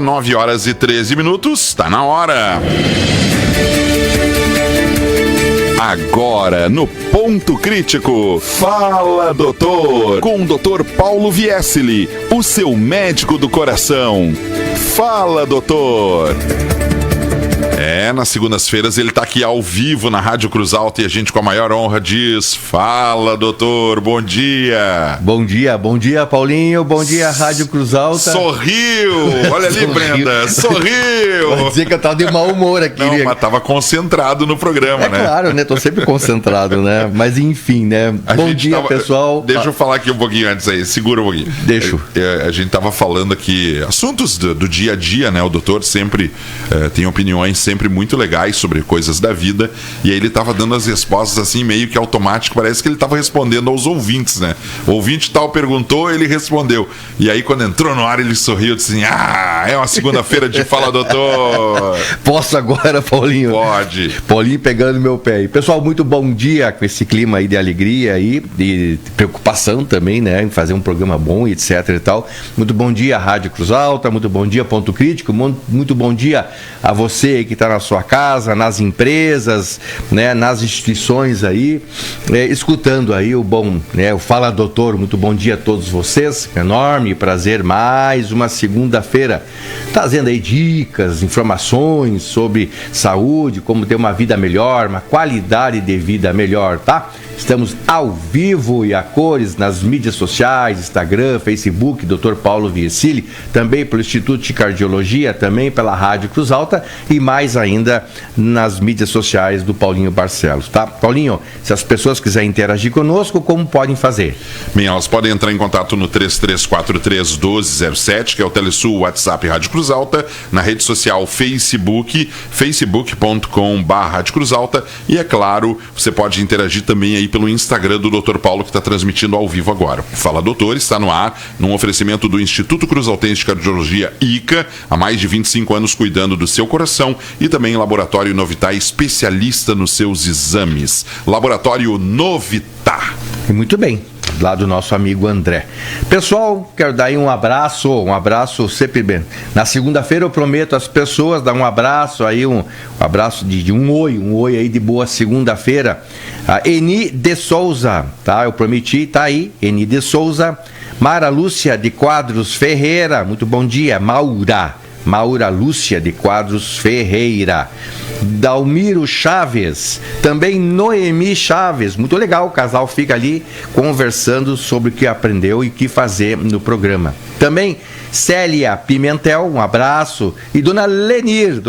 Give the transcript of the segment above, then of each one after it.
9h13, está na hora. Agora, no Ponto Crítico, Fala Doutor, com o Dr. Paulo Viesili, o seu médico do coração. Fala Doutor. Nas segundas-feiras ele está aqui ao vivo na Rádio Cruz Alta e a gente com a maior honra diz: fala doutor, bom dia. Bom dia Paulinho, bom dia Rádio Cruz Alta. Sorriu, olha ali Brenda, sorriu. Vai dizer que eu tava de mau humor aqui. Não, mas tava concentrado no programa, né? Claro, né, tô sempre concentrado, né, mas enfim, né, bom dia pessoal. Deixa eu falar aqui um pouquinho antes aí, segura um pouquinho. Deixa. A gente tava falando aqui, assuntos do dia a dia, né, o doutor sempre tem opiniões sempre muito legais sobre coisas da vida, e aí ele tava dando as respostas assim, meio que automático, parece que ele tava respondendo aos ouvintes, né? O ouvinte tal perguntou, ele respondeu. E aí quando entrou no ar, ele sorriu e disse assim: é uma segunda-feira de Fala Doutor. Posso agora, Paulinho? Pode. Paulinho pegando meu pé. Pessoal, muito bom dia com esse clima aí de alegria aí, de preocupação também, né, em fazer um programa bom e etc e tal. Muito bom dia, Rádio Cruz Alta, muito bom dia, Ponto Crítico, muito bom dia a você que está na sua casa, nas empresas, né, nas instituições aí, escutando aí o bom, né, o Fala Doutor. Muito bom dia a todos vocês, enorme prazer, mais uma segunda-feira, trazendo aí dicas, informações sobre saúde, como ter uma vida melhor, uma qualidade de vida melhor, tá? Estamos ao vivo e a cores nas mídias sociais, Instagram, Facebook, Dr. Paulo Viesili, também pelo Instituto de Cardiologia, também pela Rádio Cruz Alta e mais ainda nas mídias sociais do Paulinho Barcelos, tá? Paulinho, se as pessoas quiserem interagir conosco, como podem fazer? Bem, elas podem entrar em contato no 3343-1207, que é o Telesul, WhatsApp Rádio Cruz Alta, na rede social Facebook, facebook.com/Rádio Cruz Alta, e é claro, você pode interagir também aí pelo Instagram do Dr. Paulo, que está transmitindo ao vivo agora. Fala Doutor está no ar, num oferecimento do Instituto Cruz Altense de Cardiologia ICA, há mais de 25 anos cuidando do seu coração, e também Laboratório Novitar, especialista nos seus exames. Laboratório Novitar. Muito bem, lá do nosso amigo André. Pessoal, quero dar aí um abraço sempre bem. Na segunda-feira eu prometo às pessoas dar um abraço aí, um abraço de um oi aí de boa segunda-feira. A Eni de Souza, tá? Eu prometi, tá aí, Eni de Souza. Mara Lúcia de Quadros Ferreira, muito bom dia. Maura Lúcia de Quadros Ferreira. Dalmiro Chaves, também Noemi Chaves, muito legal, o casal fica ali conversando sobre o que aprendeu e o que fazer no programa. Também Célia Pimentel, um abraço, e Dona Lenir,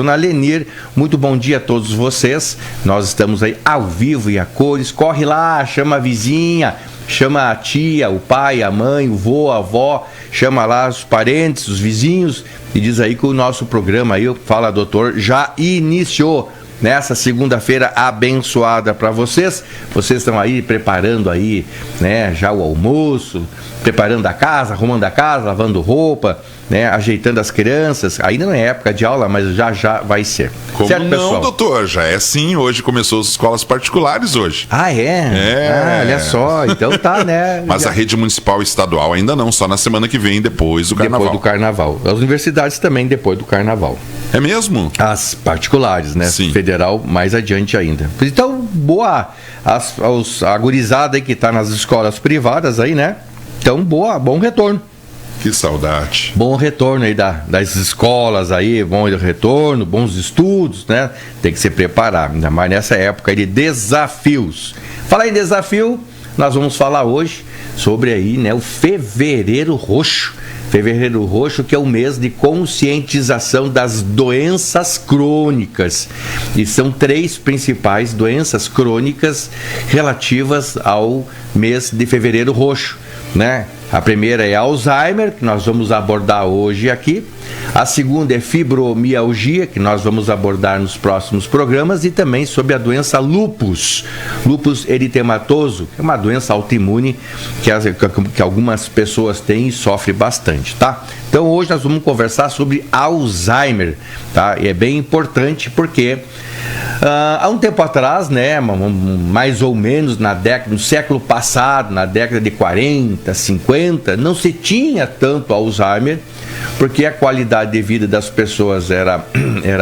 muito bom dia a todos vocês. Nós estamos aí ao vivo e a cores, corre lá, chama a vizinha, chama a tia, o pai, a mãe, o vô, a avó, chama lá os parentes, os vizinhos, e diz aí que o nosso programa aí, o Fala Doutor, já iniciou nessa segunda-feira abençoada para vocês. Vocês estão aí preparando aí, né, já o almoço, preparando a casa, arrumando a casa, lavando roupa, né, ajeitando as crianças. Ainda não é época de aula, mas já vai ser. Como certo, não, pessoal? Doutor? Já é sim. Hoje começou as escolas particulares hoje. Ah, é? Olha só. Então tá, né? Mas a rede municipal e estadual ainda não, só na semana que vem, depois do Carnaval. Depois do Carnaval. As universidades também depois do Carnaval. É mesmo? As particulares, né? Sim. Federal mais adiante ainda. Então, boa a gurizada aí que tá nas escolas privadas aí, né? Então, bom retorno. Que saudade. Bom retorno aí das escolas aí, bom retorno, bons estudos, né? Tem que se preparar, ainda mais nessa época aí de desafios. Falar em desafio, nós vamos falar hoje sobre aí, né, o Fevereiro Roxo. Fevereiro Roxo, que é o mês de conscientização das doenças crônicas. E são 3 principais doenças crônicas relativas ao mês de Fevereiro Roxo, né? A primeira é Alzheimer, que nós vamos abordar hoje aqui. A segunda é fibromialgia, que nós vamos abordar nos próximos programas. E também sobre a doença lúpus eritematoso, que é uma doença autoimune que algumas pessoas têm e sofrem bastante, tá? Então hoje nós vamos conversar sobre Alzheimer, tá? E é bem importante porque há um tempo atrás, né, mais ou menos no século passado, na década de 40, 50, não se tinha tanto Alzheimer, porque a qualidade qualidade de vida das pessoas era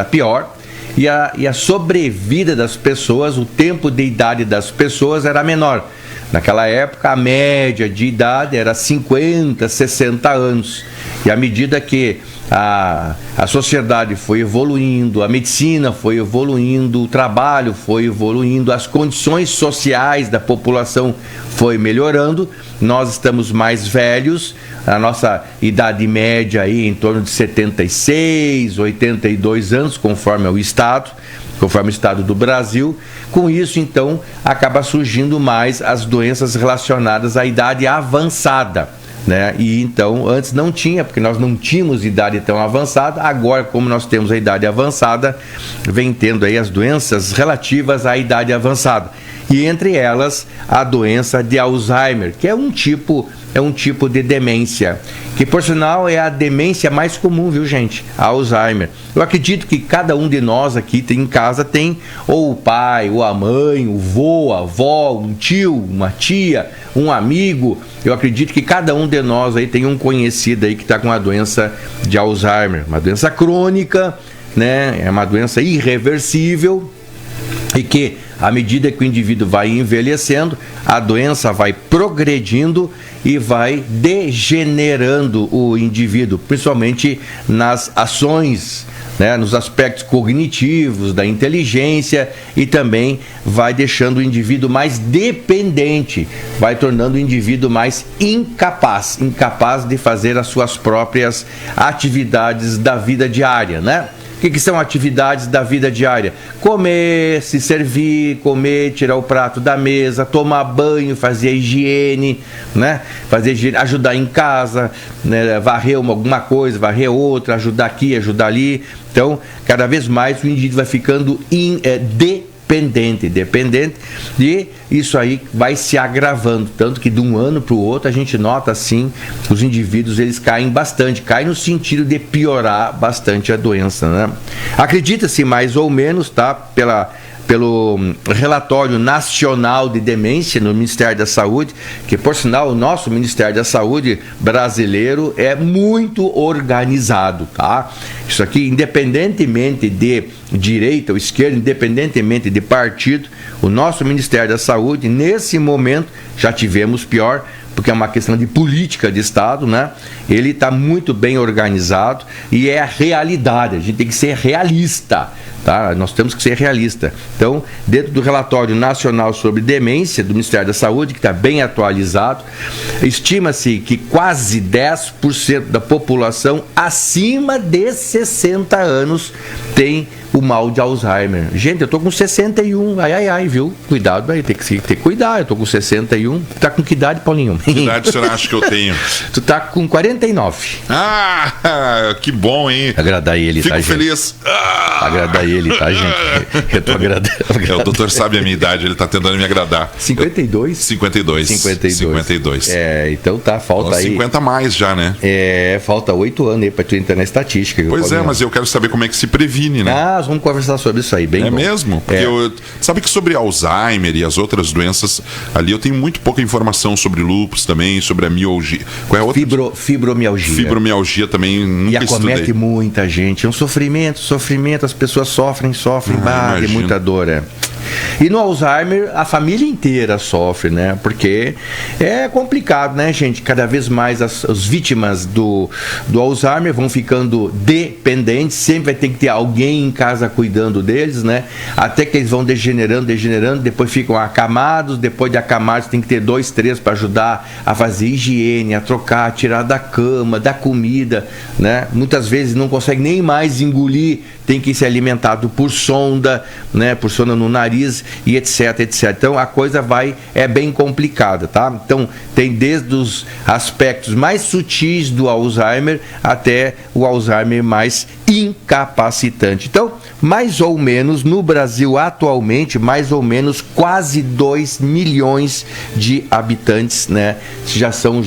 pior, e a sobrevida das pessoas, o tempo de idade das pessoas era menor. Naquela época, a média de idade era 50, 60 anos. E à medida que a sociedade foi evoluindo, a medicina foi evoluindo, o trabalho foi evoluindo, as condições sociais da população foi melhorando, nós estamos mais velhos, a nossa idade média aí em torno de 76, 82 anos, conforme o estado do Brasil. Com isso, então, acaba surgindo mais as doenças relacionadas à idade avançada, né? E então, antes não tinha, porque nós não tínhamos idade tão avançada. Agora, como nós temos a idade avançada, vem tendo aí as doenças relativas à idade avançada. E entre elas, a doença de Alzheimer, que é um tipo de demência, que por sinal é a demência mais comum, viu, gente? A Alzheimer. Eu acredito que cada um de nós aqui em casa tem ou o pai, ou a mãe, o vô, a avó, um tio, uma tia, um amigo. Eu acredito que cada um de nós aí tem um conhecido aí que está com a doença de Alzheimer, uma doença crônica, né? É uma doença irreversível e que, à medida que o indivíduo vai envelhecendo, a doença vai progredindo e vai degenerando o indivíduo, principalmente nas ações, né, nos aspectos cognitivos, da inteligência, e também vai deixando o indivíduo mais dependente, vai tornando o indivíduo mais incapaz de fazer as suas próprias atividades da vida diária, né? O que são atividades da vida diária? Comer, se servir, comer, tirar o prato da mesa, tomar banho, fazer a higiene, né? Fazer higiene, ajudar em casa, né? Varrer alguma coisa, varrer outra, ajudar aqui, ajudar ali. Então, cada vez mais o indivíduo vai ficando dependente, e isso aí vai se agravando, tanto que de um ano para o outro a gente nota assim, os indivíduos eles caem bastante, caem no sentido de piorar bastante a doença, né? Acredita-se mais ou menos, tá, pelo Relatório Nacional de Demência no Ministério da Saúde, que por sinal o nosso Ministério da Saúde brasileiro é muito organizado, tá? Isso aqui, independentemente de direita ou esquerda, independentemente de partido, o nosso Ministério da Saúde, nesse momento, já tivemos pior, porque é uma questão de política de Estado, né? Ele está muito bem organizado e é a realidade, a gente tem que ser realista, tá? Nós temos que ser realista. Então, dentro do Relatório Nacional sobre Demência do Ministério da Saúde, que está bem atualizado, estima-se que quase 10% da população acima de 60 anos tem o mal de Alzheimer. Gente, eu tô com 61, viu? Cuidado aí, tem que cuidar, eu tô com 61. Tu tá com que idade, Paulinho? Que idade você acha que eu tenho? Tu tá com 49. Ah, que bom, hein? Agradar ele, Fico tá, feliz. gente? Agradar ele, tá, gente? Eu tô agradando. O doutor sabe a minha idade, ele tá tentando me agradar. 52? 52. É, então tá, falta aí. 50 mais já, né? É, falta 8 anos aí pra tu entrar na estatística. Pois é, mas eu quero saber como é que se previne, né? Nós vamos conversar sobre isso aí, bem bom. É mesmo? Porque sabe que sobre Alzheimer e as outras doenças, ali eu tenho muito pouca informação sobre lúpus também, sobre a mialgia. Qual é a outra? Fibromialgia. Fibromialgia também nunca e acomete estudei. Muita gente. É um sofrimento, as pessoas sofrem, tem muita dor, E no Alzheimer, a família inteira sofre, né? Porque é complicado, né, gente? Cada vez mais as vítimas do Alzheimer vão ficando dependentes, sempre vai ter que ter alguém em casa cuidando deles, né? Até que eles vão degenerando, depois ficam acamados, depois de acamados tem que ter 2, 3 para ajudar a fazer higiene, a trocar, a tirar da cama, da comida, né? Muitas vezes não consegue nem mais engolir, tem que ser alimentado por sonda, né? Por sonda no nariz e etc. Então a coisa é bem complicada, tá? Então tem desde os aspectos mais sutis do Alzheimer até o Alzheimer mais incapacitante. Então, mais ou menos no Brasil atualmente, mais ou menos quase 2 milhões de habitantes, né, já são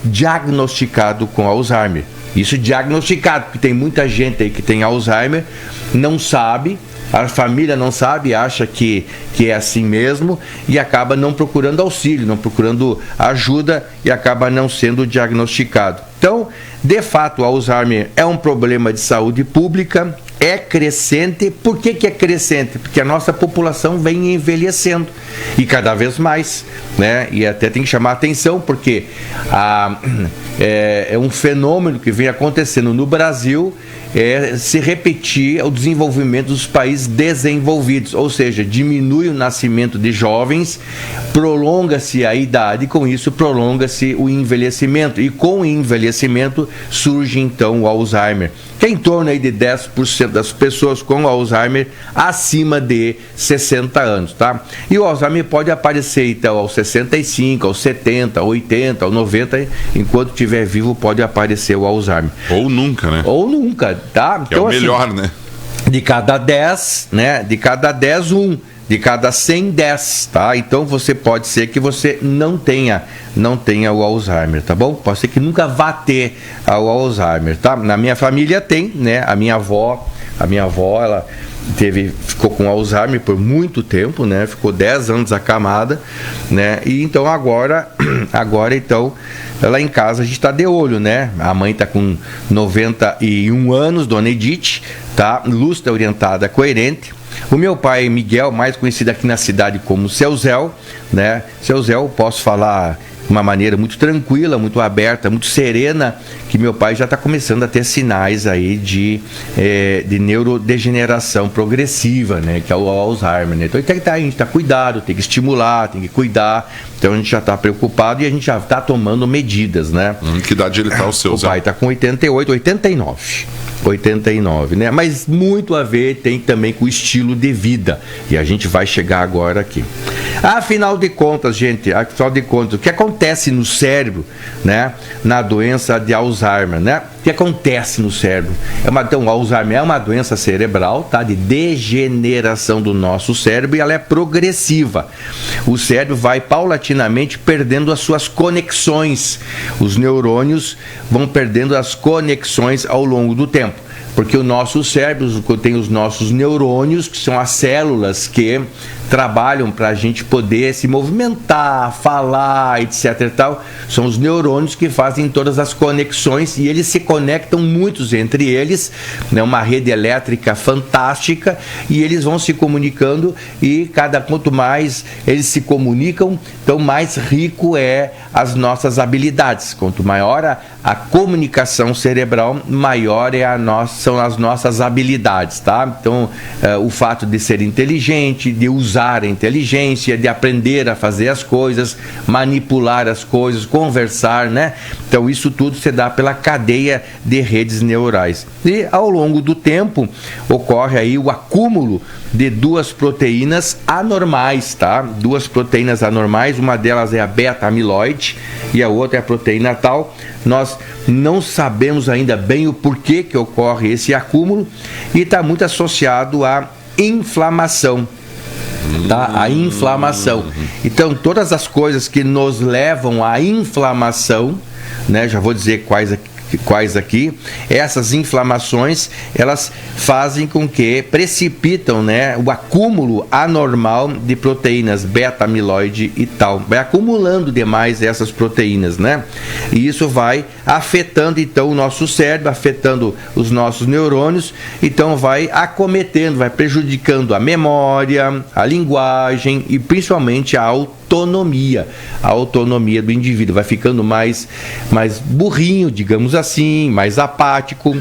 diagnosticados com Alzheimer. Isso diagnosticado, porque tem muita gente aí que tem Alzheimer, não sabe, A família não sabe, acha que é assim mesmo e acaba não procurando auxílio, não procurando ajuda e acaba não sendo diagnosticado. Então, de fato, o Alzheimer é um problema de saúde pública, é crescente. Por que é crescente? Porque a nossa população vem envelhecendo e cada vez mais, né? E até tem que chamar a atenção porque é um fenômeno que vem acontecendo no Brasil, se repetir o desenvolvimento dos países desenvolvidos, ou seja, diminui o nascimento de jovens, prolonga-se a idade e com isso prolonga-se o envelhecimento, e com o envelhecimento surge então o Alzheimer, que é em torno aí de 10% das pessoas com Alzheimer acima de 60 anos, tá? E o Alzheimer pode aparecer então aos 65, aos 70, 80, aos 90, enquanto estiver vivo pode aparecer o Alzheimer. Ou nunca, né? Ou nunca, tá? Que então, é o melhor, assim, né? De cada 10, né? De cada 10, 1. De cada 100, 10, tá? Então você pode ser que você não tenha o Alzheimer, tá bom? Pode ser que nunca vá ter o Alzheimer, tá? Na minha família tem, né? A minha avó, ela ficou com Alzheimer por muito tempo, né? Ficou 10 anos acamada, né? E então agora então, lá em casa a gente tá de olho, né? A mãe tá com 91 anos, Dona Edith, tá? Lúcida, orientada, coerente. O meu pai, Miguel, mais conhecido aqui na cidade como Seu Zé, né? Seu Zé, posso falar de uma maneira muito tranquila, muito aberta, muito serena, que meu pai já está começando a ter sinais aí de neurodegeneração progressiva, né? Que é o Alzheimer, né? Então a gente está cuidado, tem que estimular, tem que cuidar. Então a gente já está preocupado e a gente já está tomando medidas, né? Que idade ele está, o Seu Zé? O pai está com 88, 89, né? Mas muito a ver tem também com o estilo de vida. E a gente vai chegar agora aqui. Afinal de contas, gente, o que acontece no cérebro, né? Na doença de Alzheimer, né? O que acontece no cérebro? Então, o Alzheimer é uma doença cerebral, tá? De degeneração do nosso cérebro, e ela é progressiva. O cérebro vai paulatinamente perdendo as suas conexões. Os neurônios vão perdendo as conexões ao longo do tempo. Porque o nosso cérebro tem os nossos neurônios, que são as células que trabalham para a gente poder se movimentar, falar, etc. e tal. São os neurônios que fazem todas as conexões e eles se conectam muitos entre eles, né? Uma rede elétrica fantástica, e eles vão se comunicando, e quanto mais eles se comunicam, então mais rico é as nossas habilidades. Quanto maior a comunicação cerebral, maior são as nossas habilidades, tá? Então, o fato de ser inteligente, de usar a inteligência, de aprender a fazer as coisas, manipular as coisas, conversar, né? Então, isso tudo se dá pela cadeia de redes neurais. E, ao longo do tempo, ocorre aí o acúmulo de duas proteínas anormais, tá? Duas proteínas anormais, uma delas é a beta-amiloide e a outra é a proteína tal. Nós não sabemos ainda bem o porquê que ocorre esse acúmulo, e está muito associado à inflamação, tá? A inflamação. Então, todas as coisas que nos levam à inflamação, né? Já vou dizer quais aqui, essas inflamações, elas fazem com que precipitam, né, o acúmulo anormal de proteínas beta-amiloide e tal. Vai acumulando demais essas proteínas, né? E isso vai afetando então o nosso cérebro, afetando os nossos neurônios, então vai acometendo, vai prejudicando a memória, a linguagem e principalmente a autonomia do indivíduo. Vai ficando mais burrinho, digamos assim, mais apático,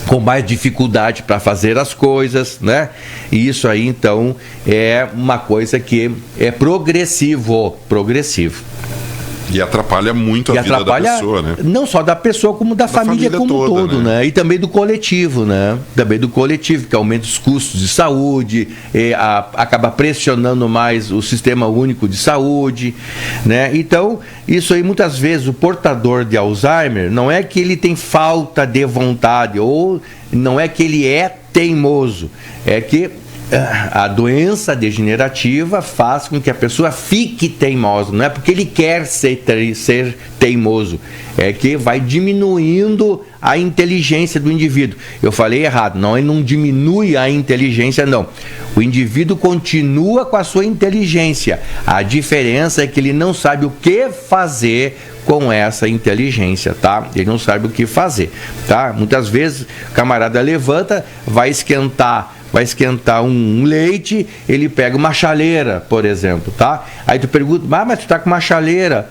com mais dificuldade para fazer as coisas, né? E isso aí, então, é uma coisa que é progressivo. E atrapalha muito a vida da pessoa, né? Não só da pessoa, como da família como um todo, né? E também do coletivo, né? Também do coletivo, que aumenta os custos de saúde, acaba pressionando mais o sistema único de saúde, né? Então, isso aí, muitas vezes, o portador de Alzheimer, não é que ele tem falta de vontade, ou não é que ele é teimoso, é que a doença degenerativa faz com que a pessoa fique teimosa. Não é porque ele quer ser teimoso, é que vai diminuindo a inteligência do indivíduo. Eu falei errado, ele não diminui a inteligência, não. O indivíduo continua com a sua inteligência. A diferença é que ele não sabe o que fazer com essa inteligência, tá? Ele não sabe o que fazer, tá? Muitas vezes o camarada levanta, vai esquentar um leite, ele pega uma chaleira, por exemplo, tá? Aí tu pergunta, mas tu tá com uma chaleira.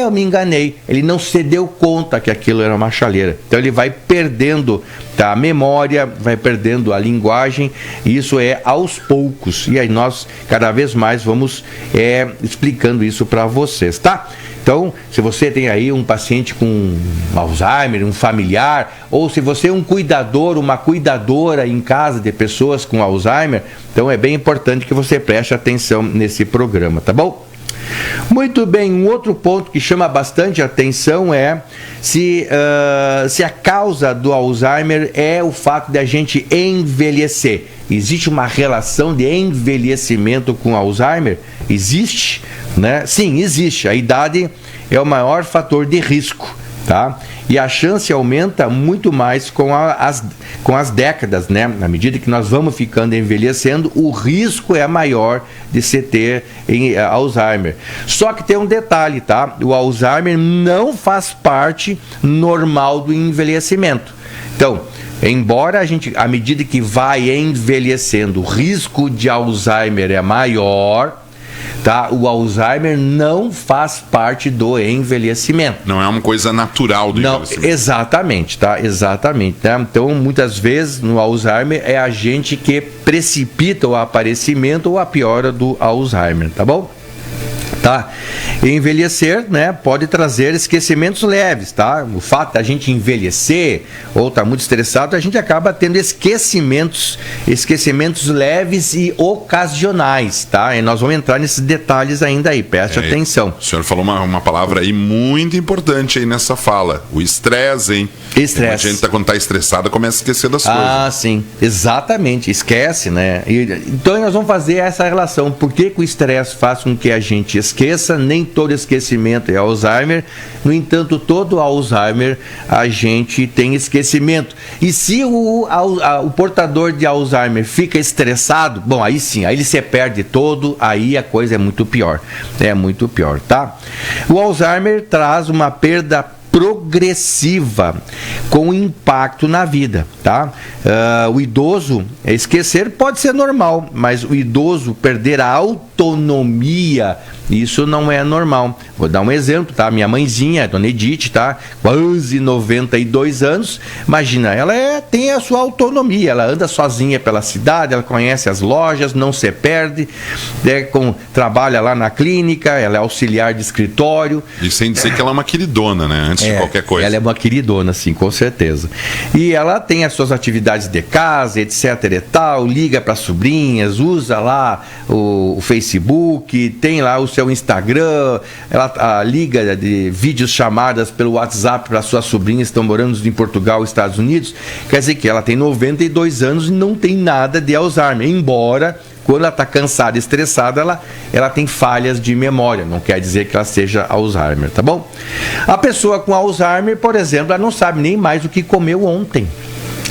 Eu me enganei. Ele não se deu conta que aquilo era uma chaleira. Então ele vai perdendo, tá, a memória, vai perdendo a linguagem, e isso é aos poucos. E aí nós, cada vez mais, vamos explicando isso para vocês, tá? Então, se você tem aí um paciente com Alzheimer, um familiar, ou se você é um cuidador, uma cuidadora em casa de pessoas com Alzheimer, então é bem importante que você preste atenção nesse programa, tá bom? Muito bem, um outro ponto que chama bastante atenção é se a causa do Alzheimer é o fato de a gente envelhecer. Existe uma relação de envelhecimento com Alzheimer? Existe, né? Sim, existe. A idade é o maior fator de risco, tá? E a chance aumenta muito mais com as décadas, né? Na medida que nós vamos ficando envelhecendo, o risco é maior de se ter Alzheimer. Só que tem um detalhe, tá? O Alzheimer não faz parte normal do envelhecimento. Então, embora à medida que vai envelhecendo, o risco de Alzheimer é maior, tá? O Alzheimer não faz parte do envelhecimento. Não é uma coisa natural do envelhecimento. Exatamente, tá? Exatamente. Tá? Então, muitas vezes, no Alzheimer, é a gente que precipita o aparecimento ou a piora do Alzheimer, tá bom? Tá? Envelhecer, né, pode trazer esquecimentos leves, tá? O fato da gente envelhecer ou estar muito estressado, a gente acaba tendo esquecimentos leves e ocasionais, tá? E nós vamos entrar nesses detalhes ainda aí, preste atenção. O senhor falou uma palavra aí muito importante aí nessa fala, o estresse, hein? Estresse. A gente quando tá estressada começa a esquecer das coisas. Ah, sim, exatamente, esquece, né? Então nós vamos fazer essa relação, por que o estresse faz com que a gente esqueça? Nem todo esquecimento é Alzheimer, no entanto, todo Alzheimer a gente tem esquecimento. E se o portador de Alzheimer fica estressado, bom, aí sim, aí ele se perde todo, aí a coisa é muito pior, tá? O Alzheimer traz uma perda progressiva com impacto na vida, tá? O idoso, esquecer pode ser normal, mas o idoso perder a autonomia, isso não é normal. Vou dar um exemplo, tá? Minha mãezinha, Dona Edith, tá? Quase 92 anos. Imagina, ela tem a sua autonomia, ela anda sozinha pela cidade, ela conhece as lojas, não se perde, trabalha lá na clínica, ela é auxiliar de escritório. E sem dizer que ela é uma queridona, né? Antes de qualquer coisa. Ela é uma queridona, sim, com certeza. E ela tem as suas atividades de casa, etc e tal, liga para sobrinhas, usa lá o Facebook, tem lá o seu Instagram, ela liga de vídeos chamadas pelo WhatsApp para suas sobrinhas que estão morando em Portugal, Estados Unidos. Quer dizer que ela tem 92 anos e não tem nada de Alzheimer, embora quando ela está cansada, estressada, ela tem falhas de memória, não quer dizer que ela seja Alzheimer, tá bom? A pessoa com Alzheimer, por exemplo, ela não sabe nem mais o que comeu ontem.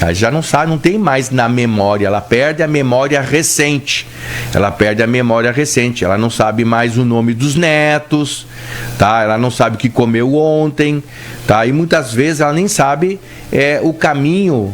Ela já não sabe, não tem mais na memória, ela perde a memória recente. Ela não sabe mais o nome dos netos, tá? Ela não sabe o que comeu ontem, tá? E muitas vezes ela nem sabe o caminho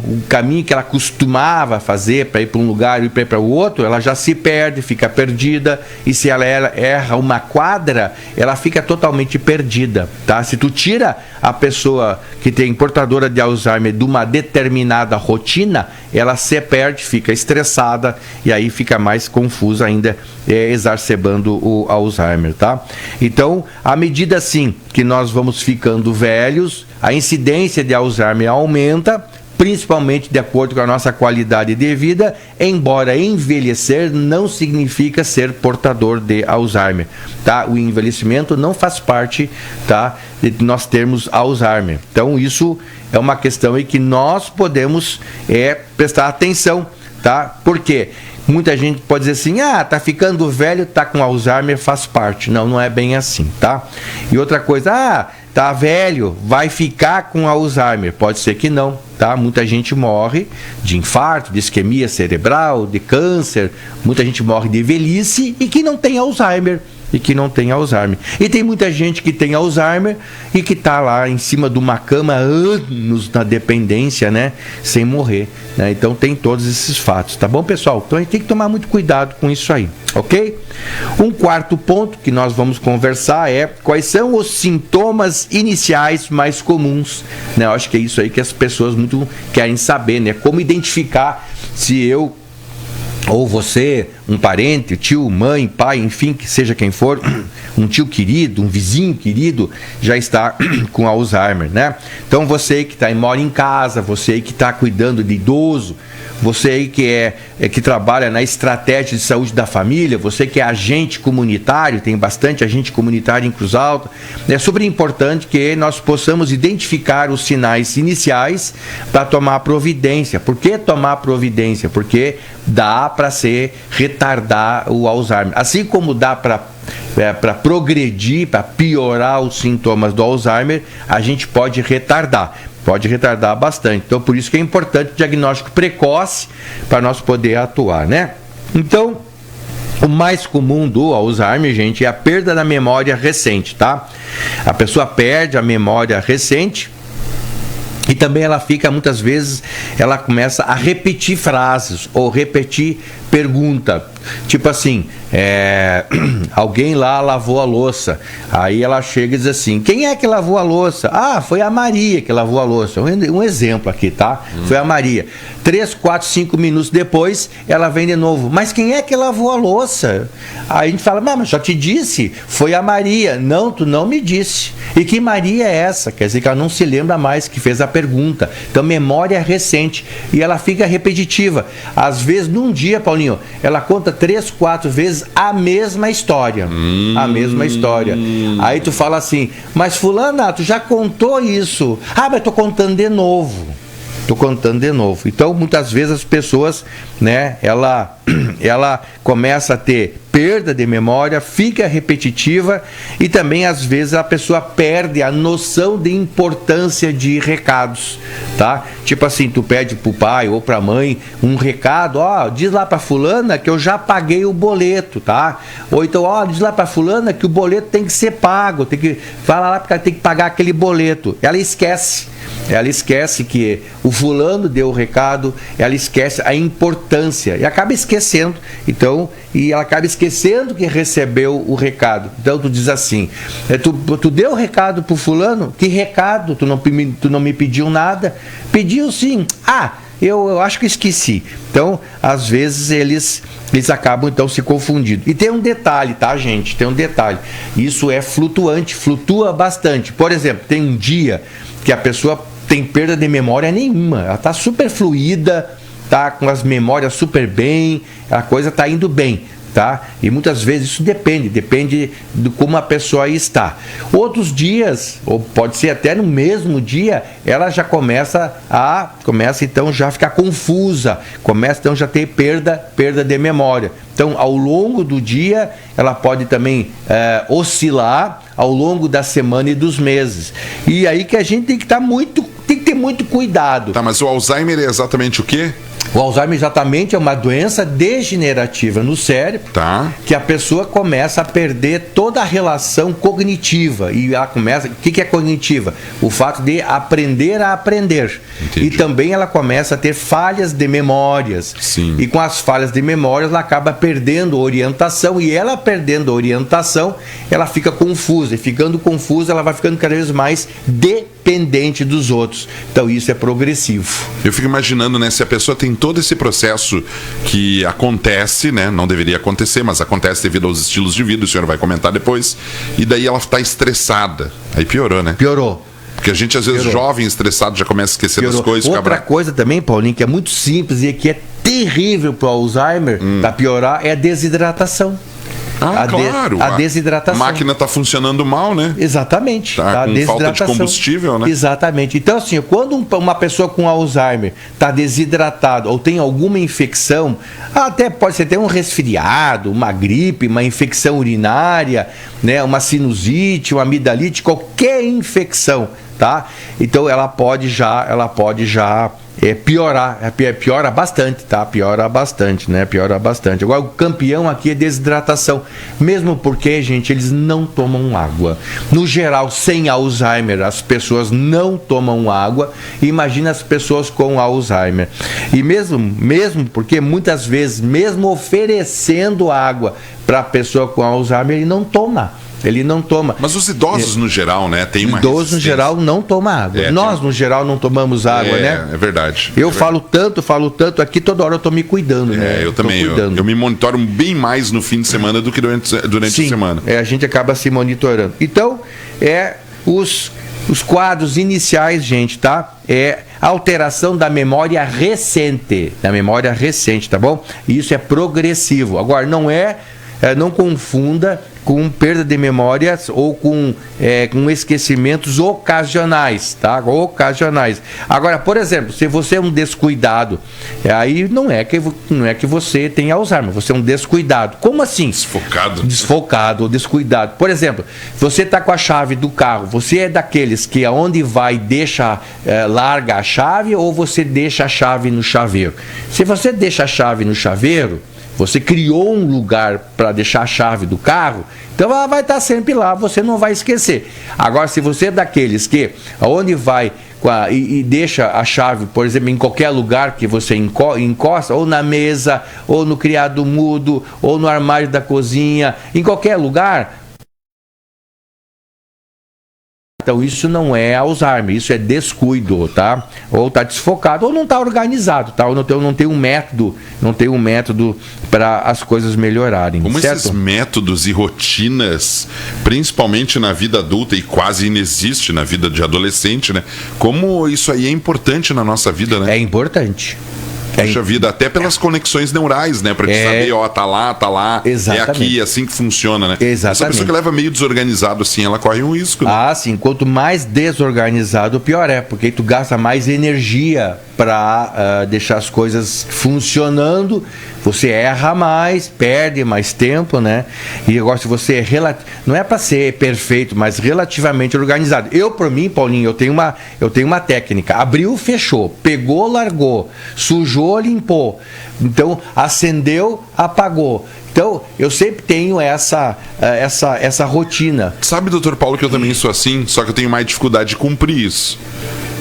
que ela costumava fazer para ir para um lugar e para o outro, ela já se perde, fica perdida, e se ela erra uma quadra, ela fica totalmente perdida, tá? Se tu tira a pessoa que tem portadora de Alzheimer de uma determinada rotina, ela se perde, fica estressada e aí fica mais confusa ainda, exacerbando o Alzheimer, tá? Então, à medida assim que nós vamos ficando velhos, a incidência de Alzheimer aumenta, principalmente de acordo com a nossa qualidade de vida, embora envelhecer não significa ser portador de Alzheimer, tá? O envelhecimento não faz parte, tá, de nós termos Alzheimer. Então isso é uma questão aí que nós podemos prestar atenção, tá? Por quê? Muita gente pode dizer assim, tá ficando velho, tá com Alzheimer, faz parte. Não é bem assim, tá? E outra coisa, tá velho, vai ficar com Alzheimer. Pode ser que não, tá? Muita gente morre de infarto, de isquemia cerebral, de câncer, muita gente morre de velhice e que não tem Alzheimer. E tem muita gente que tem Alzheimer e que está lá em cima de uma cama há anos na dependência, né? Sem morrer, né? Então tem todos esses fatos, tá bom, pessoal? Então a gente tem que tomar muito cuidado com isso aí, ok? Um quarto ponto que nós vamos conversar é quais são os sintomas iniciais mais comuns, né? Eu acho que é isso aí que as pessoas muito querem saber, né? Como identificar se eu ou você, um parente, tio, mãe, pai, enfim, que seja quem for, um tio querido, um vizinho querido, já está com Alzheimer, né? Então você que mora em casa, você que está cuidando de idoso, você aí que trabalha na estratégia de saúde da família, você que é agente comunitário, tem bastante agente comunitário em Cruz Alta, é super importante que nós possamos identificar os sinais iniciais para tomar providência. Por que tomar providência? Porque dá para retardar o Alzheimer. Assim como dá para progredir, para piorar os sintomas do Alzheimer, a gente pode retardar bastante. Então, por isso que é importante o diagnóstico precoce para nós poder atuar, né? Então, o mais comum do Alzheimer, gente, é a perda da memória recente, tá? A pessoa perde a memória recente e também ela fica, muitas vezes, ela começa a repetir frases ou repetir pergunta. Tipo assim, alguém lá lavou a louça. Aí ela chega e diz assim, quem é que lavou a louça? Ah, foi a Maria que lavou a louça. Um exemplo aqui, tá? Foi a Maria. 3, 4, 5 minutos depois, ela vem de novo. Mas quem é que lavou a louça? Aí a gente fala, mas já te disse, foi a Maria. Não, tu não me disse. E que Maria é essa? Quer dizer que ela não se lembra mais que fez a pergunta. Então, memória recente. E ela fica repetitiva. Às vezes, num dia, Paulinho, ela conta 3, 4 vezes a mesma história. A mesma história. Aí tu fala assim, mas fulana, tu já contou isso. Ah, mas tô contando de novo. Então, muitas vezes as pessoas, né, ela começa a ter perda de memória, fica repetitiva e também, às vezes, a pessoa perde a noção de importância de recados, tá? Tipo assim, tu pede pro pai ou pra mãe um recado, diz lá pra fulana que eu já paguei o boleto, tá? Ou então, diz lá pra fulana que o boleto tem que ser pago, fala lá porque ela tem que pagar aquele boleto. Ela esquece que o fulano deu o recado, ela esquece a importância e acaba esquecendo, e ela acaba esquecendo que recebeu o recado. Então tu diz assim, tu deu o recado pro fulano? Que recado? Tu não me pediu nada? Pediu sim. Eu acho que esqueci. Então, às vezes eles acabam então se confundindo. E tem um detalhe, tá, gente? Tem um detalhe. Isso é flutuante, flutua bastante. Por exemplo, tem um dia que a pessoa tem perda de memória nenhuma. Ela está super fluida, tá com as memórias super bem, a coisa está indo bem, tá? E muitas vezes isso depende de como a pessoa está. Outros dias, ou pode ser até no mesmo dia, ela já começa então já a ficar confusa, começa então já a ter perda de memória. Então, ao longo do dia, ela pode também oscilar ao longo da semana e dos meses. E aí que a gente tem que ter muito cuidado. Tá, mas o Alzheimer é exatamente o quê? O Alzheimer exatamente é uma doença degenerativa no cérebro, tá, que a pessoa começa a perder toda a relação cognitiva. E ela começa... O que é cognitiva? O fato de aprender a aprender. Entendi. E também ela começa a ter falhas de memórias. Sim. E com as falhas de memórias ela acaba perdendo orientação. E ela perdendo orientação, ela fica confusa. E ficando confusa, ela vai ficando cada vez mais dependente dos outros. Então isso é progressivo. Eu fico imaginando, né, se a pessoa tem todo esse processo que acontece, né, não deveria acontecer, mas acontece devido aos estilos de vida, o senhor vai comentar depois, e daí ela está estressada. Aí piorou, né? Piorou. Porque a gente, às vezes, jovem, estressado, já começa a esquecer das coisas. Outra coisa também, Paulinho, que é muito simples e que é terrível para o Alzheimer, para piorar, é a desidratação. Claro. A desidratação. A máquina está funcionando mal, né? Exatamente. Tá com falta de combustível, né? Exatamente. Então, assim, quando uma pessoa com Alzheimer está desidratada ou tem alguma infecção, até pode ser ter um resfriado, uma gripe, uma infecção urinária, né? Uma sinusite, uma amidalite, qualquer infecção, tá? Então ela pode já piorar, piora bastante, tá? Piora bastante, né? Piora bastante. Agora, o campeão aqui é desidratação. Mesmo porque, gente, eles não tomam água. No geral, sem Alzheimer, as pessoas não tomam água. Imagina as pessoas com Alzheimer. E mesmo porque muitas vezes, mesmo oferecendo água para a pessoa com Alzheimer, ele não toma. Mas os idosos, no geral, né? Tem uma idosos, no geral, não tomam água. Nós, no geral, não tomamos água, né? É verdade. Eu falo tanto aqui, toda hora eu tô me cuidando, né? Eu também. Eu me monitoro bem mais no fim de semana do que durante a semana. A gente acaba se monitorando. Então, os quadros iniciais, gente, tá? Alteração da memória recente. Tá bom? Isso é progressivo. Agora, não confunda com perda de memórias ou com esquecimentos ocasionais, tá? Ocasionais. Agora, por exemplo, se você é um descuidado, aí não é que você tem Alzheimer, você é um descuidado. Como assim? Desfocado ou descuidado. Por exemplo, você está com a chave do carro, você é daqueles que aonde vai larga a chave ou você deixa a chave no chaveiro? Se você deixa a chave no chaveiro, você criou um lugar para deixar a chave do carro, então ela vai estar sempre lá, você não vai esquecer. Agora, se você é daqueles que aonde vai e deixa a chave, por exemplo, em qualquer lugar que você encosta, ou na mesa, ou no criado mudo, ou no armário da cozinha, em qualquer lugar, então isso não é Alzheimer, isso é descuido, tá? Ou tá desfocado, ou não tá organizado, tá? Ou não tem um método para as coisas melhorarem. Como certo? Esses métodos e rotinas, principalmente na vida adulta e quase inexiste na vida de adolescente, né? Como isso aí é importante na nossa vida, né? É importante. Puxa vida, até pelas conexões neurais, né? Pra te saber, tá lá, exatamente. É aqui, é assim que funciona, né? Exatamente. Essa pessoa que leva meio desorganizado assim, ela corre um risco, né? Sim. Quanto mais desorganizado, pior é, porque tu gasta mais energia para deixar as coisas funcionando, você erra mais, perde mais tempo, né? E agora, se você não é para ser perfeito, mas relativamente organizado. Por mim, Paulinho, eu tenho uma técnica. Abriu, fechou, pegou, largou, sujou, limpou. Então, acendeu, apagou. Então, eu sempre tenho essa rotina. Sabe, doutor Paulo, que eu também sou assim, só que eu tenho mais dificuldade de cumprir isso.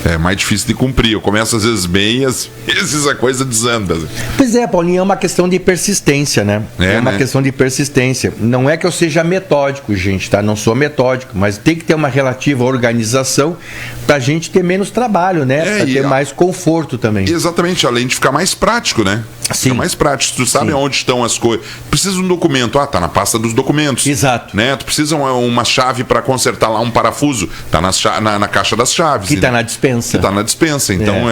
É mais difícil de cumprir. Eu começo às vezes bem e às vezes a coisa desanda. Pois é, Paulinho, é uma questão de persistência, né? É uma questão de persistência. Não é que eu seja metódico, gente, tá? Não sou metódico, mas tem que ter uma relativa organização pra gente ter menos trabalho, né? Pra ter mais conforto também. Exatamente, além de ficar mais prático, né? Sim. Fica mais prático. Tu sabe onde estão as coisas. Precisa de um documento. Tá na pasta dos documentos. Exato. Né? Tu precisa uma chave para consertar lá um parafuso. Tá na caixa das chaves. Que tá na dispensa. Que tá na dispensa. Então,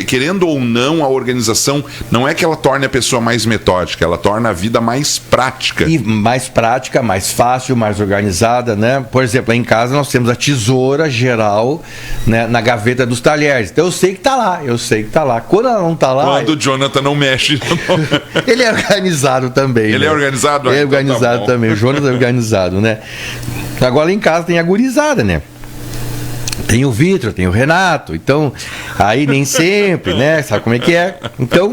querendo ou não, a organização não é que ela torne a pessoa mais metódica, ela torna a vida mais prática. E mais prática, mais fácil, mais organizada, né? Por exemplo, em casa nós temos a tesoura geral, né, na gaveta dos talheres. Então eu sei que tá lá. Quando ela não tá lá... Quando o Jonathan não mexe... Ele é organizado também. Ele é organizado? Ele é organizado também. O Jonathan é organizado, né? Agora em casa tem a gurizada, né? Tem o Vitor, tem o Renato, então aí nem sempre, né? Sabe como é que é? Então,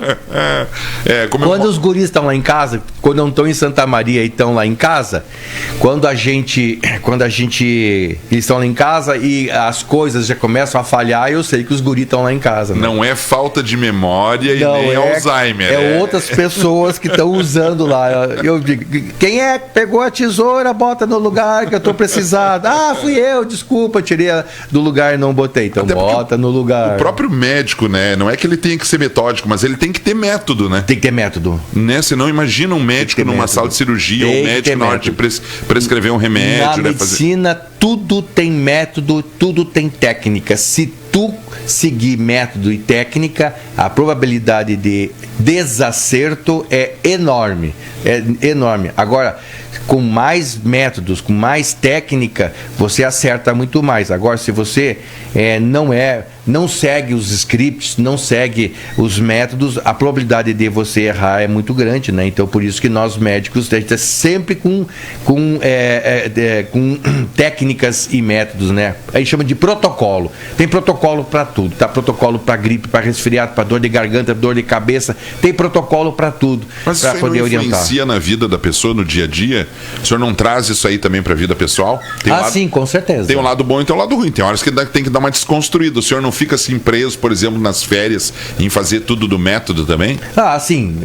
quando os guris estão lá em casa, quando não estão em Santa Maria e estão lá em casa, quando a gente eles estão lá em casa e as coisas já começam a falhar, eu sei que os guris estão lá em casa. Né? Não é falta de memória e nem Alzheimer. É outras pessoas que estão usando lá. Eu digo, quem é que pegou a tesoura, bota no lugar que eu estou precisado. Fui eu, desculpa, tirei do lugar e não botei. Então bota no lugar. O próprio médico, né? Não é que ele tenha que ser metódico, mas ele tem que ter método, né? Tem que ter método. Né? Você não imagina um médico numa sala de cirurgia, ou um médico na hora de prescrever um remédio. Na medicina, tudo tem método, tudo tem técnica. Se tu seguir método e técnica, a probabilidade de desacerto é enorme. É enorme. Agora, com mais métodos, com mais técnica, você acerta muito mais. Agora, se você não segue os scripts, não segue os métodos, a probabilidade de você errar é muito grande, né? Então, por isso que nós médicos estamos sempre com técnicas e métodos, né? Aí chama de protocolo. Tem protocolo para tudo, tá? Protocolo para gripe, para resfriado, para dor de garganta, dor de cabeça, tem protocolo para tudo. Mas isso poder não orientar. Influencia na vida da pessoa, no dia a dia? O senhor não traz isso aí também para a vida pessoal? Sim, com certeza. Tem um lado bom e tem um lado ruim. Tem horas que tem que dar uma desconstruída. O senhor não fica assim preso, por exemplo, nas férias, em fazer tudo do método também? Sim.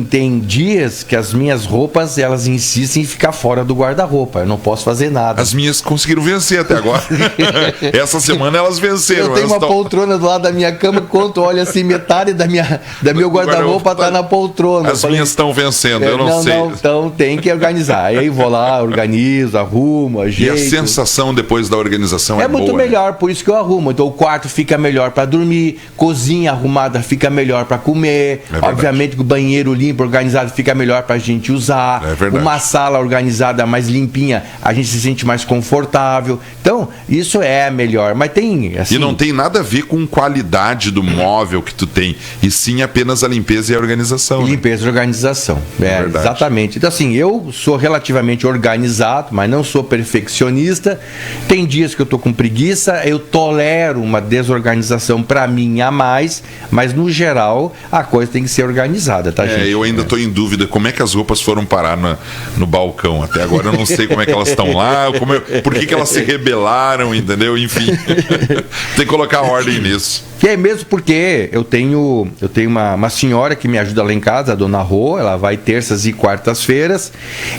Tem dias que as minhas roupas, elas insistem em ficar fora do guarda-roupa. Eu não posso fazer nada. As minhas conseguiram vencer até agora. Essa semana elas venceram. Eu tenho uma poltrona do lado da minha cama, quando olha assim, metade da meu guarda-roupa tá na poltrona. As minhas estão vencendo, eu não sei. Então tem que organizar. Aí vou lá, organizo, arrumo, ajeito. E a sensação depois da organização é muito boa, melhor, né? Por isso que eu arrumo. Então o quarto fica melhor para dormir, cozinha arrumada fica melhor para comer. Obviamente que o banheiro limpo, organizado, fica melhor para a gente usar. Uma sala organizada, mais limpinha, a gente se sente mais confortável. Então, isso é melhor. Mas tem, assim... E não tem nada a ver com qualidade do móvel que tu tem, e sim apenas a limpeza e a organização. Limpeza e organização. Exatamente. Então, assim, eu sou relativamente organizado, mas não sou perfeccionista. Tem dias que eu tô com preguiça, eu tolero uma desorganização para mim a mais, mas no geral a coisa tem que ser organizada, tá, gente? Eu ainda estou em dúvida como é que as roupas foram parar no balcão. Até agora eu não sei como é que elas estão lá, por que elas se rebelaram, entendeu? Enfim, tem que colocar ordem nisso. E é mesmo porque eu tenho uma senhora que me ajuda lá em casa, a dona Rô, ela vai terças e quartas-feiras,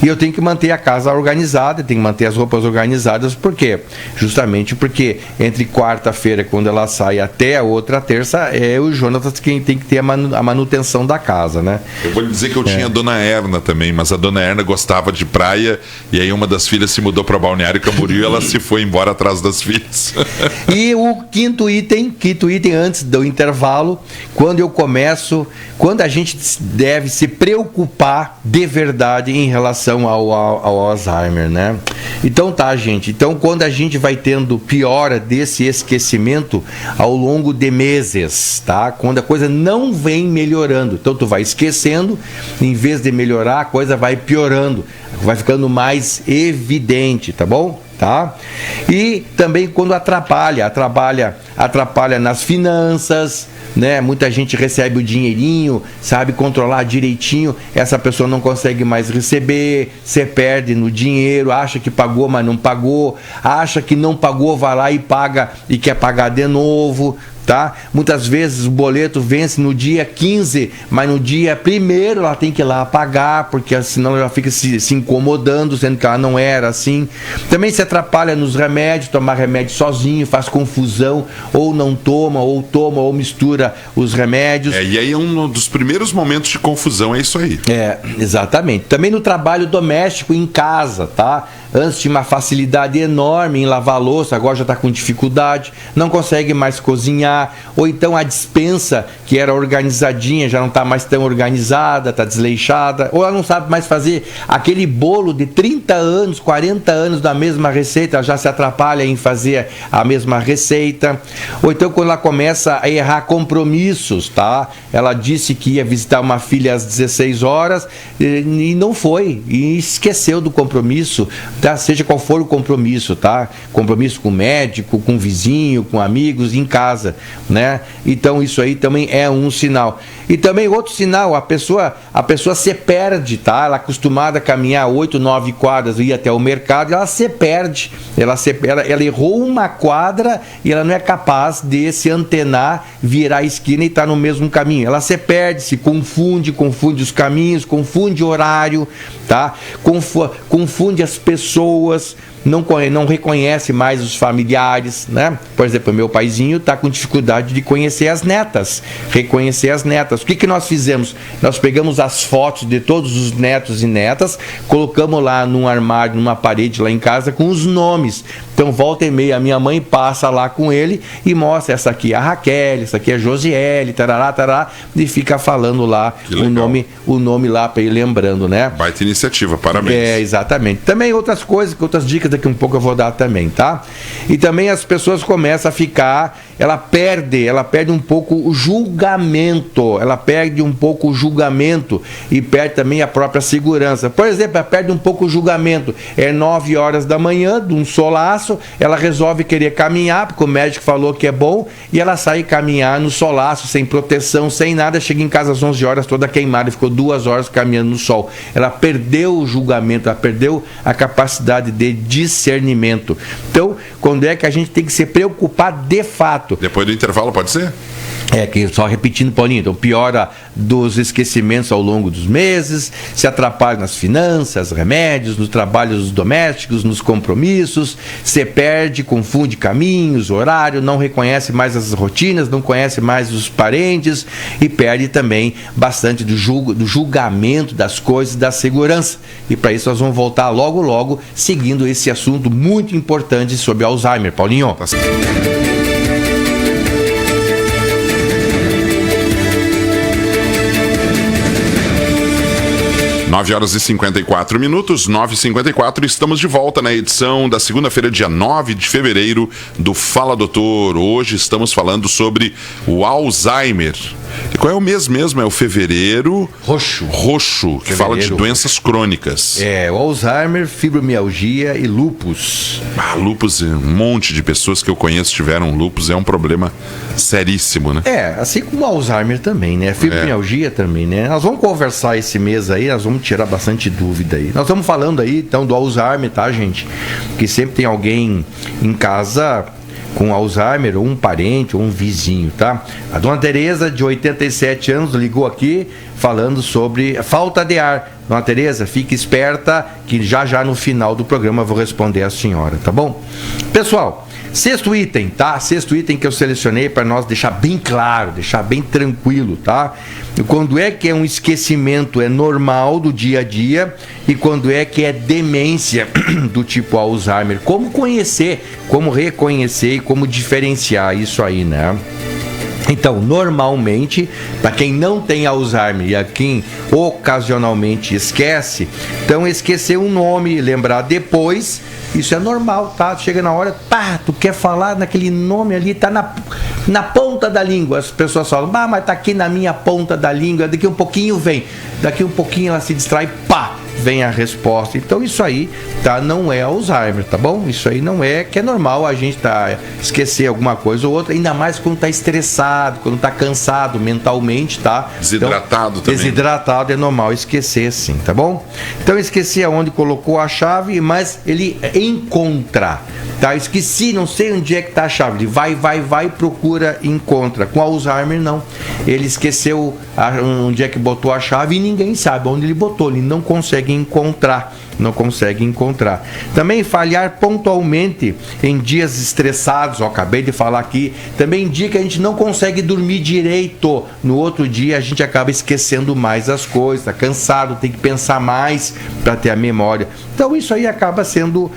e eu tenho que manter a casa organizada, tenho que manter as roupas organizadas, por quê? Justamente porque entre quarta-feira, quando ela sai, até a outra terça, é o Jonatas quem tem que ter a manutenção da casa, né? Eu vou lhe dizer que eu tinha a dona Erna também, mas a dona Erna gostava de praia, e aí uma das filhas se mudou para Balneário Camboriú e ela se foi embora atrás das filhas. E o quinto item antes do intervalo, quando a gente deve se preocupar de verdade em relação ao Alzheimer, né? Então tá, gente. Então, quando a gente vai tendo piora desse esquecimento ao longo de meses, tá? Quando a coisa não vem melhorando, então tu vai esquecendo, em vez de melhorar, a coisa vai piorando, vai ficando mais evidente, tá bom? Tá? E também quando atrapalha nas finanças, né? Muita gente recebe o dinheirinho, sabe controlar direitinho, essa pessoa não consegue mais receber, você perde no dinheiro, acha que pagou, mas não pagou, acha que não pagou, vai lá e paga e quer pagar de novo. Tá? Muitas vezes o boleto vence no dia 15, mas no dia 1º ela tem que ir lá pagar, porque senão ela fica se incomodando, sendo que ela não era assim. Também se atrapalha nos remédios, tomar remédio sozinho, faz confusão, ou não toma, ou mistura os remédios. E aí é um dos primeiros momentos de confusão, é isso aí. Exatamente. Também no trabalho doméstico em casa, tá? Antes tinha uma facilidade enorme em lavar louça, agora já está com dificuldade, não consegue mais cozinhar, ou então a despensa, que era organizadinha, já não está mais tão organizada, está desleixada, ou ela não sabe mais fazer aquele bolo de 30 anos, 40 anos da mesma receita, já se atrapalha em fazer a mesma receita, ou então quando ela começa a errar compromissos, tá? Ela disse que ia visitar uma filha às 16 horas e não foi, e esqueceu do compromisso, tá? Seja qual for o compromisso, tá? Compromisso com o médico, com o vizinho, com amigos, em casa, né? Então isso aí também é um sinal. E também outro sinal, a pessoa se perde, tá? Ela é acostumada a caminhar 8, 9 quadras, ir até o mercado, ela se perde. Ela errou uma quadra e ela não é capaz de se antenar, virar a esquina e estar no mesmo caminho. Ela se perde, se confunde os caminhos, confunde horário, tá? Confunde as pessoas pessoas, não reconhece mais os familiares, né? Por exemplo, meu paizinho está com dificuldade de conhecer as netas, reconhecer as netas. O que nós fizemos? Nós pegamos as fotos de todos os netos e netas, colocamos lá num armário, numa parede lá em casa com os nomes. Então, volta e meia, a minha mãe passa lá com ele e mostra, essa aqui é a Raquel, essa aqui é a Josiele, tarará, tarará, e fica falando lá o nome lá para ir lembrando, né? Baita iniciativa, parabéns. Exatamente. Também outras coisas, outras dicas daqui um pouco eu vou dar também, tá? E também as pessoas começam a ficar, ela perde um pouco o julgamento, e perde também a própria segurança. Por exemplo, ela perde um pouco o julgamento. É 9 horas da manhã, de um solaço, ela resolve querer caminhar, porque o médico falou que é bom, e ela sai caminhar no solaço, sem proteção, sem nada, chega em casa às 11 horas toda queimada, ficou 2 horas caminhando no sol. Ela perdeu o julgamento, ela perdeu a capacidade de discernimento. Então, quando é que a gente tem que se preocupar de fato? Depois do intervalo, pode ser? Que só repetindo, Paulinho, então piora dos esquecimentos ao longo dos meses, se atrapalha nas finanças, remédios, nos trabalhos domésticos, nos compromissos, se perde, confunde caminhos, horário, não reconhece mais as rotinas, não conhece mais os parentes e perde também bastante do julgamento das coisas, da segurança. E para isso nós vamos voltar logo, logo, seguindo esse assunto muito importante sobre Alzheimer. Paulinho. 9 horas e 54 minutos, 9h54, estamos de volta na edição da segunda-feira, dia 9 de fevereiro, do Fala Doutor. Hoje estamos falando sobre o Alzheimer. E qual é o mês mesmo? É o fevereiro roxo, que fala de doenças crônicas. O Alzheimer, fibromialgia e lúpus. Lúpus, um monte de pessoas que eu conheço tiveram lúpus, é um problema seríssimo, né? Assim como o Alzheimer também, né? A fibromialgia também, né? Nós vamos conversar esse mês aí, nós vamos tirar bastante dúvida aí. Nós estamos falando aí, então, do Alzheimer, tá, gente? Que sempre tem alguém em casa com Alzheimer, ou um parente, ou um vizinho, tá? A dona Tereza, de 87 anos, ligou aqui falando sobre falta de ar. Dona Tereza, fique esperta que já no final do programa eu vou responder a senhora, tá bom? Pessoal, sexto item, tá? Sexto item que eu selecionei para nós deixar bem claro, deixar bem tranquilo, tá? E quando é que é um esquecimento normal do dia a dia e quando é que é demência do tipo Alzheimer. Como conhecer, como reconhecer e como diferenciar isso aí, né? Então, normalmente, para quem não tem Alzheimer e a quem ocasionalmente esquece, então esquecer um nome, lembrar depois, isso é normal, tá? Chega na hora, tu quer falar naquele nome ali, tá na ponta da língua. As pessoas falam, mas tá aqui na minha ponta da língua, daqui um pouquinho vem. Daqui um pouquinho ela se distrai, vem a resposta. Então isso aí, tá? Não é Alzheimer, tá bom? Isso aí não é, que é normal a gente esquecer alguma coisa ou outra, ainda mais quando tá estressado, quando tá cansado mentalmente, tá? Desidratado então, também. Desidratado é normal esquecer sim, tá bom? Então esqueci aonde colocou a chave, mas ele encontra, tá? Esqueci, não sei onde é que tá a chave. Ele vai, procura, encontra. Com Alzheimer não. Ele esqueceu onde é que botou a chave e ninguém sabe onde ele botou, ele não consegue encontrar. Também falhar pontualmente em dias estressados, acabei de falar aqui, também indica que a gente não consegue dormir direito. No outro dia a gente acaba esquecendo mais as coisas, tá cansado, tem que pensar mais para ter a memória. Então isso aí acaba sendo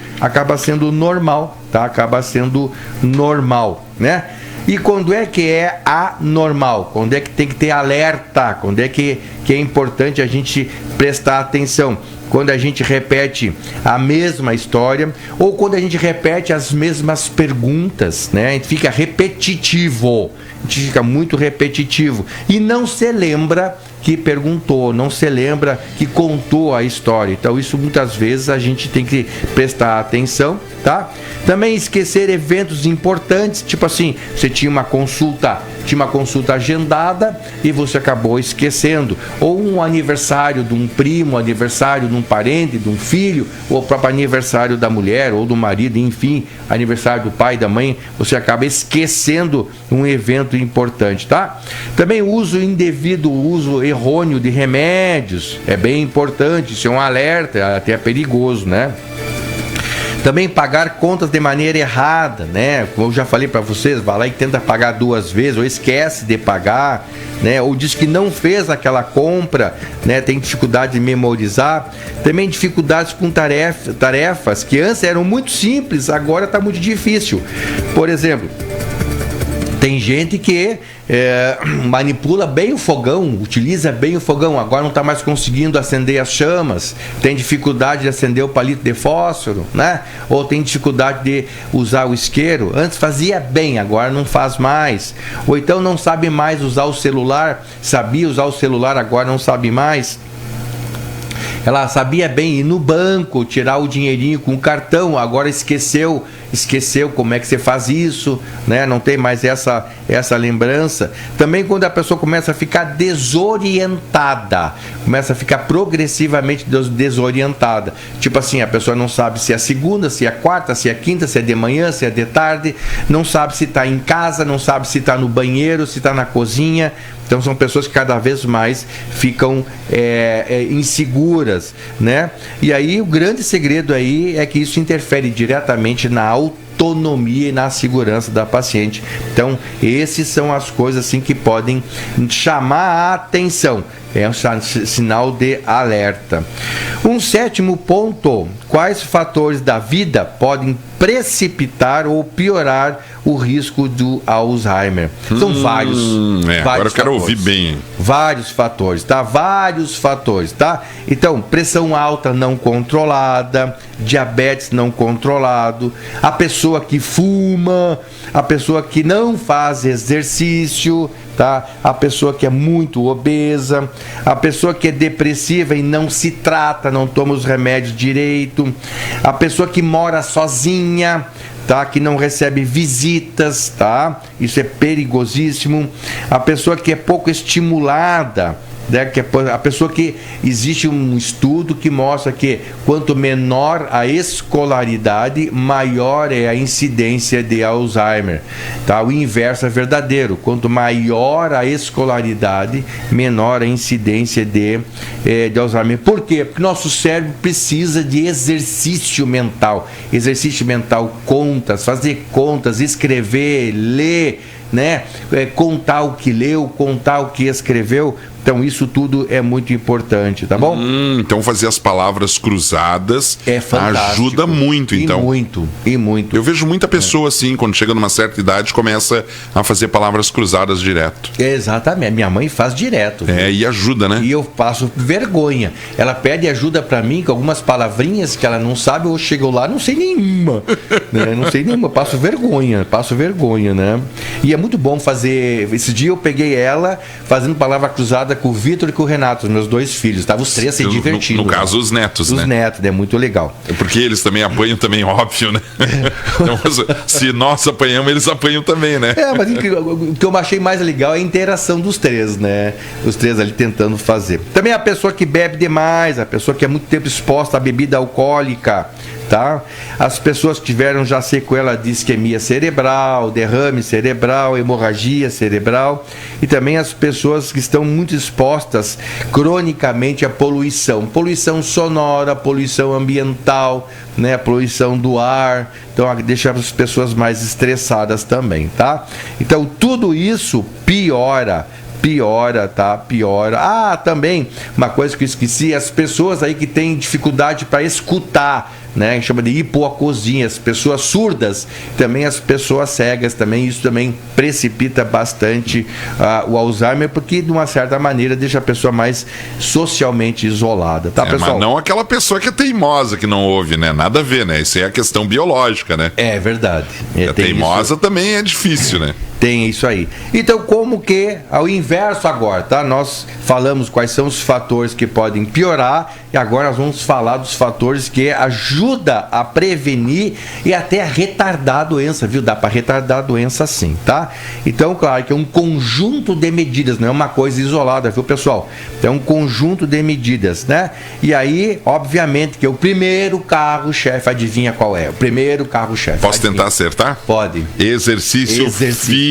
normal, tá? Acaba sendo normal, né? E quando é que é anormal? Quando é que tem que ter alerta? Quando é que é importante a gente prestar atenção? Quando a gente repete a mesma história ou quando a gente repete as mesmas perguntas, né? A gente fica repetitivo, a gente fica muito repetitivo e não se lembra que perguntou, não se lembra que contou a história. Então isso muitas vezes a gente tem que prestar atenção, tá? Também esquecer eventos importantes, tipo assim, você tinha uma consulta agendada e você acabou esquecendo, ou um aniversário de um primo, aniversário de um parente, de um filho, ou o próprio aniversário da mulher ou do marido, enfim, aniversário do pai, da mãe, você acaba esquecendo um evento importante, tá? Também uso indevido, uso errôneo de remédios, é bem importante, isso é um alerta, até é perigoso, né? Também pagar contas de maneira errada, né? Como eu já falei para vocês, vai lá e tenta pagar 2 vezes, ou esquece de pagar, né? Ou diz que não fez aquela compra, né? Tem dificuldade de memorizar. Também dificuldades com tarefas que antes eram muito simples, agora está muito difícil. Por exemplo, tem gente que manipula bem o fogão, utiliza bem o fogão, agora não está mais conseguindo acender as chamas, tem dificuldade de acender o palito de fósforo, né? Ou tem dificuldade de usar o isqueiro. Antes fazia bem, agora não faz mais. Ou então não sabe mais usar o celular, sabia usar o celular, agora não sabe mais. Ela sabia bem ir no banco, tirar o dinheirinho com o cartão, agora esqueceu como é que você faz isso, né? Não tem mais essa lembrança. Também quando a pessoa começa a ficar desorientada, começa a ficar progressivamente desorientada. Tipo assim, a pessoa não sabe se é segunda, se é quarta, se é quinta, se é de manhã, se é de tarde, não sabe se está em casa, não sabe se está no banheiro, se está na cozinha. Então são pessoas que cada vez mais ficam inseguras, né? E aí o grande segredo aí é que isso interfere diretamente na autonomia e na segurança da paciente. Então, esses são as coisas assim que podem chamar a atenção. É um sinal de alerta. Um 7º ponto: quais fatores da vida podem precipitar ou piorar o risco do Alzheimer? São vários agora eu quero fatores. ouvir bem. Vários fatores, tá? Vários fatores, tá? Então, pressão alta não controlada, diabetes não controlado, a pessoa que fuma, a pessoa que não faz exercício, tá? A pessoa que é muito obesa, a pessoa que é depressiva e não se trata, não toma os remédios direito, a pessoa que mora sozinha, tá? Que não recebe visitas, tá? Isso é perigosíssimo. A pessoa que é pouco estimulada, né? Que a pessoa que existe um estudo que mostra que quanto menor a escolaridade, maior é a incidência de Alzheimer, tá? O inverso é verdadeiro: quanto maior a escolaridade, menor a incidência de Alzheimer. Por quê? Porque nosso cérebro precisa de exercício mental, contas, fazer contas, escrever, ler, né? Contar o que leu, contar o que escreveu. Então isso tudo é muito importante, tá bom? Então fazer as palavras cruzadas ajuda muito, então. E muito. Eu vejo muita pessoa assim, quando chega numa certa idade, começa a fazer palavras cruzadas direto. Exatamente, minha mãe faz direto. E ajuda, né? E eu passo vergonha. Ela pede ajuda pra mim com algumas palavrinhas que ela não sabe, eu chego lá, não sei nenhuma. Né? Não sei nenhuma, passo vergonha, né? E é muito bom fazer. Esse dia eu peguei ela fazendo palavra cruzada com o Vitor e com o Renato, os meus 2 filhos. Estavam os 3 se divertindo. No caso, os netos, né? Os netos, é muito legal. Porque eles também apanham também, óbvio, né? Então, se nós apanhamos, eles apanham também, né? Mas o que eu achei mais legal é a interação dos 3, né? Os 3 ali tentando fazer. Também a pessoa que bebe demais, a pessoa que é muito tempo exposta à bebida alcoólica, tá? As pessoas que tiveram já sequela de isquemia cerebral, derrame cerebral, hemorragia cerebral, e também as pessoas que estão muito expostas cronicamente à poluição sonora, poluição ambiental, né? Poluição do ar. Então deixa as pessoas mais estressadas também, tá? Então tudo isso piora, tá? Piora. Também, uma coisa que eu esqueci, as pessoas aí que têm dificuldade para escutar, né? Chama de hipoacusia, as pessoas surdas, também as pessoas cegas, também isso também precipita bastante o Alzheimer, porque de uma certa maneira deixa a pessoa mais socialmente isolada, tá, pessoal? Mas não aquela pessoa que é teimosa, que não ouve, né? Nada a ver, né? Isso é a questão biológica, né? É verdade. A teimosa também é difícil, né? Tem isso aí. Então, como que, ao inverso agora, tá? Nós falamos quais são os fatores que podem piorar e agora nós vamos falar dos fatores que ajudam a prevenir e até a retardar a doença, viu? Dá para retardar a doença sim, tá? Então, claro que é um conjunto de medidas, não é uma coisa isolada, viu, pessoal? É um conjunto de medidas, né? E aí, obviamente, que o primeiro carro-chefe, adivinha qual é? O primeiro carro-chefe. Posso tentar acertar? Pode. Exercício físico.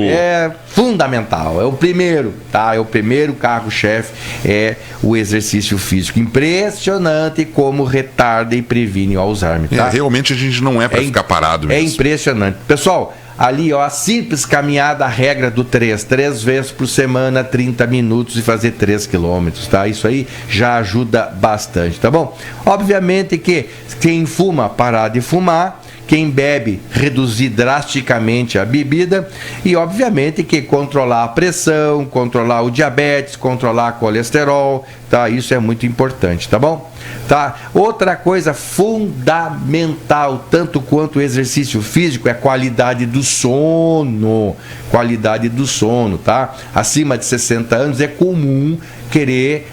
É fundamental, é o primeiro, tá? É o primeiro carro-chefe, é o exercício físico. Impressionante como retarda e previne o Alzheimer, tá? Realmente a gente não é para ficar parado mesmo. É impressionante. Pessoal, ali, ó, a simples caminhada, a regra do 3 vezes por semana, 30 minutos e fazer 3 quilômetros, tá? Isso aí já ajuda bastante, tá bom? Obviamente que quem fuma, parar de fumar. Quem bebe, reduzir drasticamente a bebida e, obviamente, que controlar a pressão, controlar o diabetes, controlar o colesterol, tá? Isso é muito importante, tá bom? Tá? Outra coisa fundamental, tanto quanto o exercício físico, é a qualidade do sono. Qualidade do sono, tá? Acima de 60 anos é comum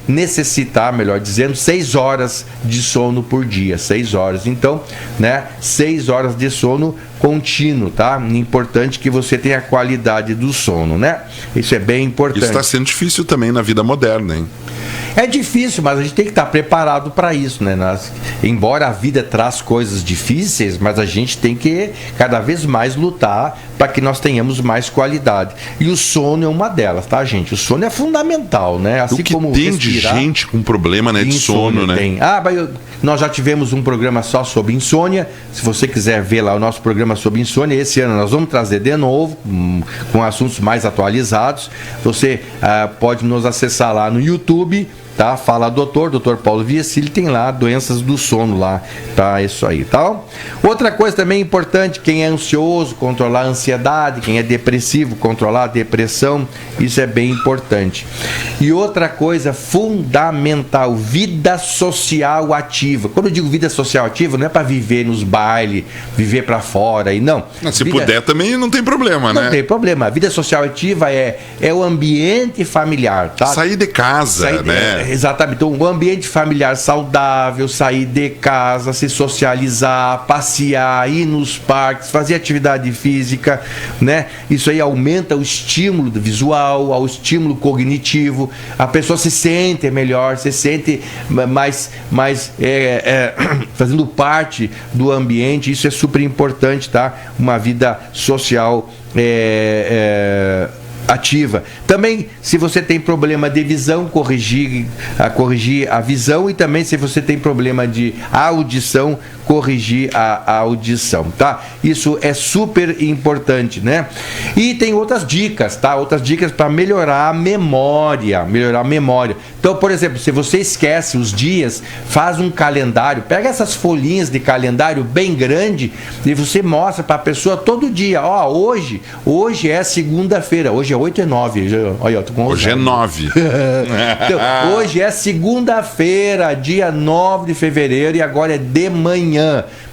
necessitar, melhor dizendo, 6 horas de sono por dia, 6 horas. Então, né, 6 horas de sono contínuo, tá? Importante que você tenha a qualidade do sono, né? Isso é bem importante. Isso está sendo difícil também na vida moderna, hein? É difícil, mas a gente tem que estar preparado para isso, né? Embora a vida traz coisas difíceis, mas a gente tem que cada vez mais lutar para que nós tenhamos mais qualidade. E o sono é uma delas, tá, gente? O sono é fundamental, né? Assim como tem respirar, de gente com problema, né, de sono, né? Tem. Nós já tivemos um programa só sobre insônia. Se você quiser ver lá o nosso programa sobre insônia, esse ano nós vamos trazer de novo com assuntos mais atualizados. Você pode nos acessar lá no YouTube, tá? Fala Dr. Paulo Viecili, tem lá doenças do sono lá, tá? Isso aí, tá? Outra coisa também importante, quem é ansioso, controlar a ansiedade, quem é depressivo, controlar a depressão, isso é bem importante. E outra coisa fundamental, vida social ativa. Quando eu digo vida social ativa, não é para viver nos bailes, viver para fora, e não. Se puder também não tem problema, né? Não tem problema. A vida social ativa é o ambiente familiar, tá? Sair de casa, né? Exatamente. Então, um ambiente familiar saudável, sair de casa, se socializar, passear, ir nos parques, fazer atividade física, né? Isso aí aumenta o estímulo visual, o estímulo cognitivo. A pessoa se sente melhor, se sente mais fazendo parte do ambiente. Isso é super importante, tá? Uma vida social ativa. Também, se você tem problema de visão, corrigir a visão, e também se você tem problema de audição, corrigir a audição, tá? Isso é super importante, né? E tem outras dicas, tá? Outras dicas para melhorar a memória, Então, por exemplo, se você esquece os dias, faz um calendário, pega essas folhinhas de calendário bem grande e você mostra para a pessoa todo dia, hoje é segunda-feira, hoje é 8 e 9, olha, eu tô com hoje é 9. Então, hoje é segunda-feira, dia 9 de fevereiro, e agora é de manhã.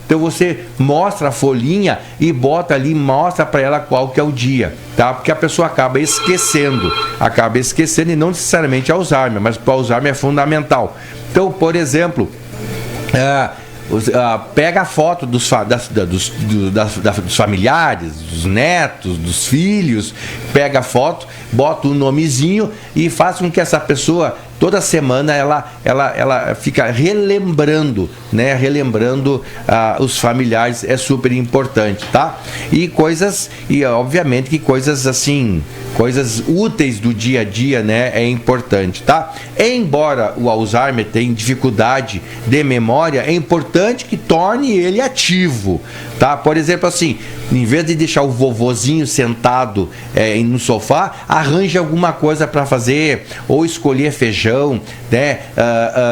Então você mostra a folhinha e bota ali, mostra para ela qual que é o dia, tá? Porque a pessoa acaba esquecendo e não necessariamente Alzheimer, mas para o Alzheimer é fundamental. Então, por exemplo, pega a foto dos familiares, dos netos, dos filhos, pega a foto, bota um nomezinho e faz com que essa pessoa, toda semana, ela fica relembrando, né? Relembrando os familiares, é super importante, tá? E obviamente que coisas assim, coisas úteis do dia a dia, né? É importante, tá? Embora o Alzheimer tenha dificuldade de memória, é importante que torne ele ativo, tá? Por exemplo, assim, em vez de deixar o vovozinho sentado no sofá, arranje alguma coisa para fazer, ou escolher feijão, né?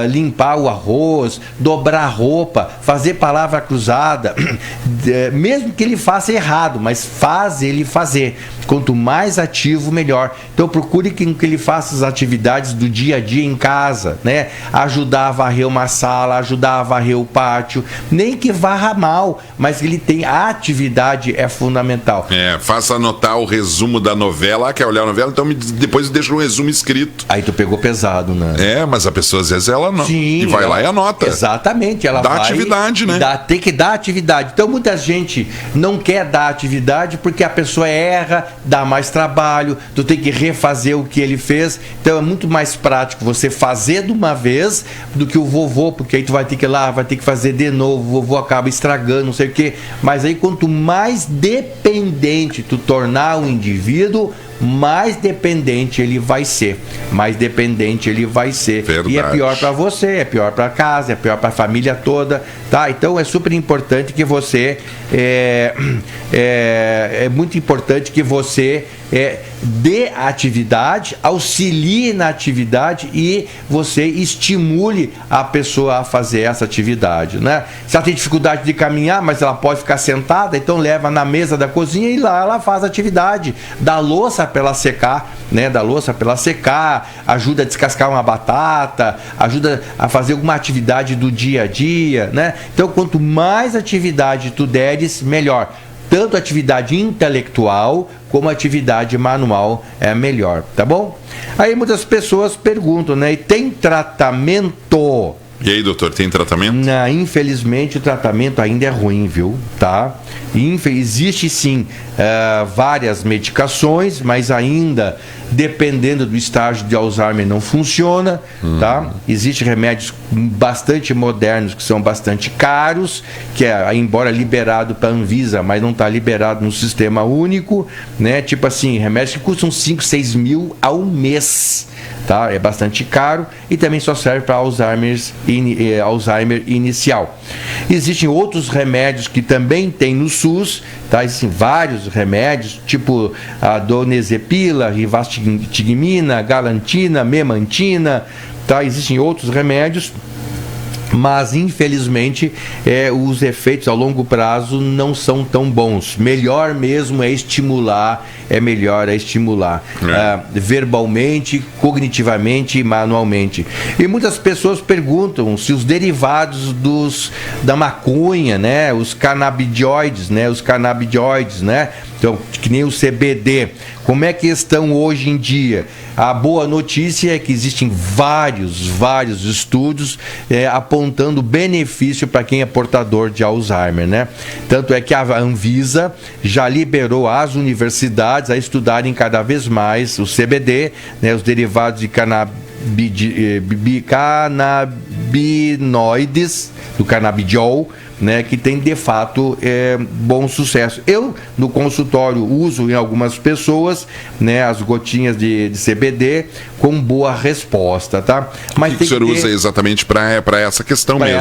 Limpar o arroz, dobrar a roupa, fazer palavra cruzada, mesmo que ele faça errado, mas faz ele fazer. Quanto mais ativo, melhor. Então procure que ele faça as atividades do dia a dia em casa, né? Ajudar a varrer uma sala, ajudar a varrer o pátio, nem que varra mal, mas ele tem a atividade, é fundamental. Faça anotar o resumo da novela. Quer olhar a novela? Então depois deixa um resumo escrito. Aí tu pegou pesado, né? Mas a pessoa às vezes ela não. Sim, e vai lá e anota. Exatamente, ela dá atividade, né? Tem que dar atividade. Então muita gente não quer dar atividade porque a pessoa erra, dá mais trabalho, tu tem que refazer o que ele fez. Então é muito mais prático você fazer de uma vez do que o vovô, porque aí tu vai ter que ir lá, vai ter que fazer de novo, o vovô acaba estragando, não sei o quê. Mas aí quanto mais dependente tu tornar o indivíduo, mais dependente ele vai ser. Mais dependente ele vai ser. Verdade. E é pior para você, é pior para casa, é pior para a família toda, tá? Então é super importante que você é muito importante que você dê atividade, auxilie na atividade e você estimule a pessoa a fazer essa atividade, né? Se ela tem dificuldade de caminhar, mas ela pode ficar sentada, então leva na mesa da cozinha e lá ela faz a atividade. Dá louça para ela secar, né? Dá louça para ela secar, ajuda a descascar uma batata, ajuda a fazer alguma atividade do dia a dia, né? Então, quanto mais atividade tu deres, melhor. Tanto atividade intelectual como atividade manual é melhor, tá bom? Aí muitas pessoas perguntam, né? E tem tratamento? E aí, doutor, tem tratamento? Não, infelizmente o tratamento ainda é ruim, viu? Tá? Existe sim várias medicações, mas ainda dependendo do estágio de Alzheimer não funciona, tá? Existem remédios bastante modernos que são bastante caros, que embora liberado para a Anvisa, mas não está liberado no sistema único, né? Tipo assim, remédios que custam 5, 6 mil ao mês, tá? É bastante caro e também só serve para Alzheimer inicial. Existem outros remédios que também tem no SUS, tá? Existem vários remédios, tipo a donezepila, rivastigmina, galantina, memantina, tá? Existem outros remédios, mas infelizmente os efeitos a longo prazo não são tão bons. Melhor mesmo é estimular, verbalmente, cognitivamente e manualmente. E muitas pessoas perguntam se os derivados da maconha, né, os canabidioides, né, então, que nem o CBD, como é que estão hoje em dia? A boa notícia é que existem vários estudos apontando benefício para quem é portador de Alzheimer, né? Tanto é que a Anvisa já liberou as universidades a estudarem cada vez mais o CBD, né, os derivados de canabinoides, do canabidiol, né, que tem de fato bom sucesso. Eu no consultório uso em algumas pessoas, né, as gotinhas de CBD com boa resposta, tá? Mas o que o senhor usa exatamente para essa questão mesmo?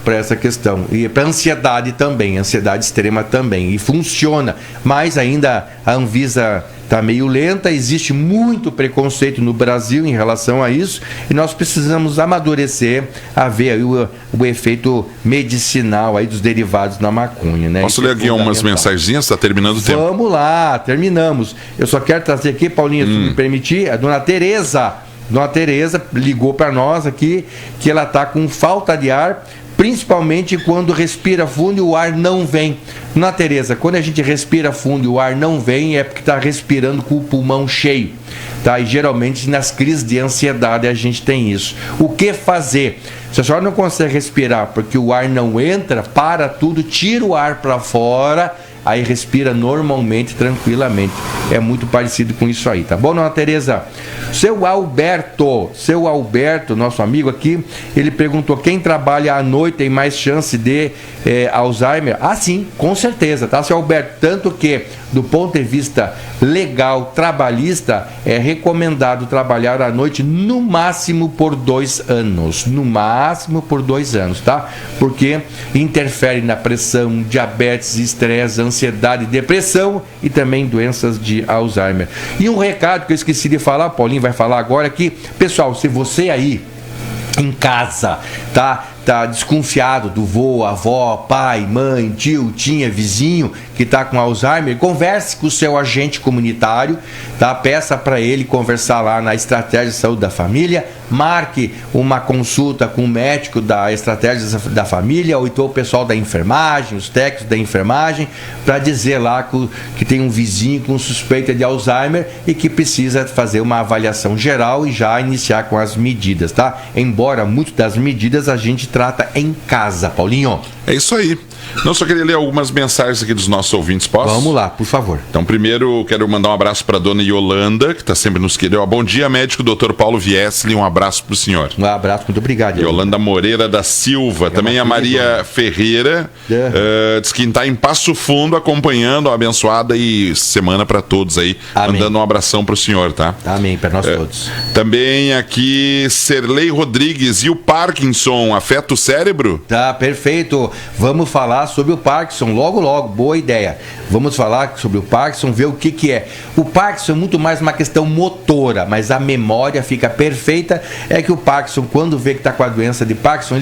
Para essa questão e para ansiedade também, ansiedade extrema também, e funciona. Mas ainda a Anvisa está meio lenta, existe muito preconceito no Brasil em relação a isso e nós precisamos amadurecer a ver aí o efeito medicinal aí dos derivados da maconha, né? Posso ler aqui umas mensagenzinhas? Está terminando o tempo. Vamos lá, terminamos. Eu só quero trazer aqui, Paulinho, se me permitir, a dona Tereza ligou para nós aqui que ela está com falta de ar, principalmente quando respira fundo e o ar não vem. Dona Tereza, quando a gente respira fundo e o ar não vem, é porque está respirando com o pulmão cheio, tá? E geralmente nas crises de ansiedade a gente tem isso. O que fazer? Se a senhora não consegue respirar porque o ar não entra, para tudo, tira o ar para fora, aí respira normalmente, tranquilamente. É muito parecido com isso aí, tá bom, dona Tereza? Seu Alberto, nosso amigo aqui, ele perguntou: quem trabalha à noite tem mais chance de Alzheimer? Ah, sim, com certeza, tá, seu Alberto? Tanto que, do ponto de vista legal, trabalhista, é recomendado trabalhar à noite no máximo por 2 anos. No máximo por 2 anos, tá? Porque interfere na pressão, diabetes, estresse, ansiedade, depressão e também doenças de Alzheimer. E um recado que eu esqueci de falar, Paulinho vai falar agora aqui. Pessoal, se você aí em casa tá desconfiado do vô, avó, pai, mãe, tio, tia, vizinho que está com Alzheimer, converse com o seu agente comunitário, tá? Peça para ele conversar lá na Estratégia de Saúde da Família, marque uma consulta com o médico da Estratégia da Família ou então o pessoal da enfermagem, os técnicos da enfermagem, para dizer lá que tem um vizinho com suspeita de Alzheimer e que precisa fazer uma avaliação geral e já iniciar com as medidas, tá? Embora muitas das medidas a gente trata em casa, Paulinho. É isso aí. Não, só queria ler algumas mensagens aqui dos nossos ouvintes, posso? Vamos lá, por favor. Então, primeiro, quero mandar um abraço para a dona Yolanda, que está sempre nos querendo. Bom dia, médico Dr. Paulo Viesli, um abraço para o senhor. Um abraço, muito obrigado. Yolanda Moreira da Silva. Também a Maria Ferreira, diz que está em Passo Fundo, acompanhando a abençoada e semana para todos aí. Amém. Mandando um abração para o senhor, tá? Amém, para nós todos. Também aqui, Serlei Rodrigues. E o Parkinson, afeta o cérebro? Tá, perfeito. Vamos falar sobre o Parkinson logo, logo. Boa ideia. Vamos falar sobre o Parkinson, ver o que é. O Parkinson é muito mais uma questão motora, mas a memória fica perfeita. É que o Parkinson, quando vê que está com a doença de Parkinson,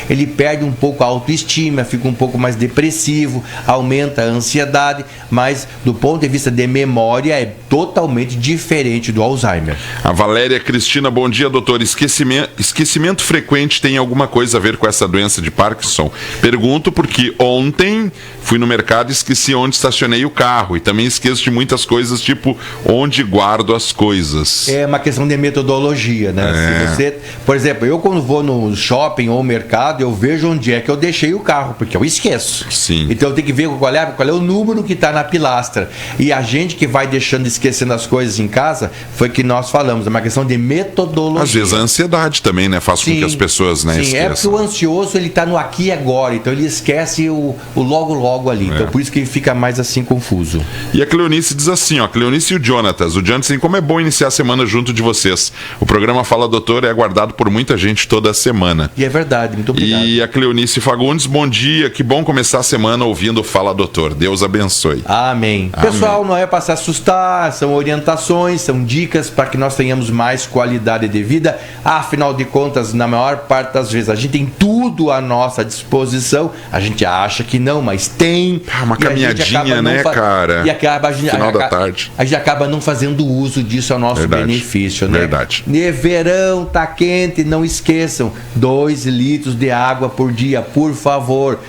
ele perde um pouco a autoestima, fica um pouco mais depressivo, aumenta a ansiedade, mas do ponto de vista de memória é totalmente diferente do Alzheimer. A Valéria Cristina, bom dia, doutor. Esquecimento frequente tem alguma coisa a ver com essa doença de Parkinson? Pergunto porque ontem fui no mercado e esqueci onde estacionei o carro. E também esqueço de muitas coisas, tipo onde guardo as coisas. É uma questão de metodologia, né? Se você, por exemplo, eu quando vou no shopping ou mercado, eu vejo onde é que eu deixei o carro, porque eu esqueço. Sim. Então eu tenho que ver qual é o número que está na pilastra. E a gente que vai deixando, esquecendo as coisas em casa, foi que nós falamos, é uma questão de metodologia. Às vezes a ansiedade também, né? Faz com que as pessoas, né, esqueçam. É porque o ansioso, ele está no aqui e agora, então ele esquece o logo ali. Então por isso que ele fica mais assim confuso. E a Cleonice diz assim, ó, Cleonice e o Jonatas. O Jonatas, como é bom iniciar a semana junto de vocês. O programa Fala Doutor é aguardado por muita gente toda a semana. E é verdade, muito obrigado. E a Cleonice Fagundes, bom dia, que bom começar a semana ouvindo Fala Doutor. Deus abençoe. Amém. Pessoal, não é para se assustar, são orientações, são dicas para que nós tenhamos mais qualidade de vida. Afinal de contas, na maior parte das vezes, a gente tem tudo à nossa disposição. A gente acha que não, mas tem. Uma caminhadinha, né, cara? E acaba, final da tarde. A gente acaba não fazendo uso disso ao nosso benefício, né? Verdade. Verão, tá quente, não esqueçam, 2 litros de água por dia, por favor.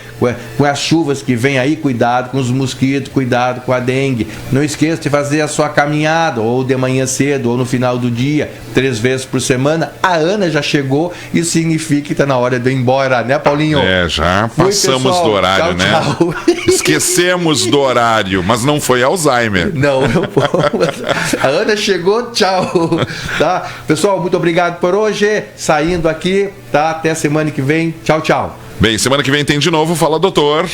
Com as chuvas que vem aí, cuidado com os mosquitos, cuidado com a dengue. Não esqueça de fazer a sua caminhada, ou de manhã cedo, ou no final do dia, 3 vezes por semana. A Ana já chegou, isso significa que está na hora de ir embora, né, Paulinho? Já passamos do horário, tchau, né? Esquecemos do horário, mas não foi Alzheimer. Não. A Ana chegou, tchau. Tá? Pessoal, muito obrigado por hoje. Saindo aqui, tá? Até semana que vem. Tchau, tchau. Bem, semana que vem tem de novo Fala Doutor.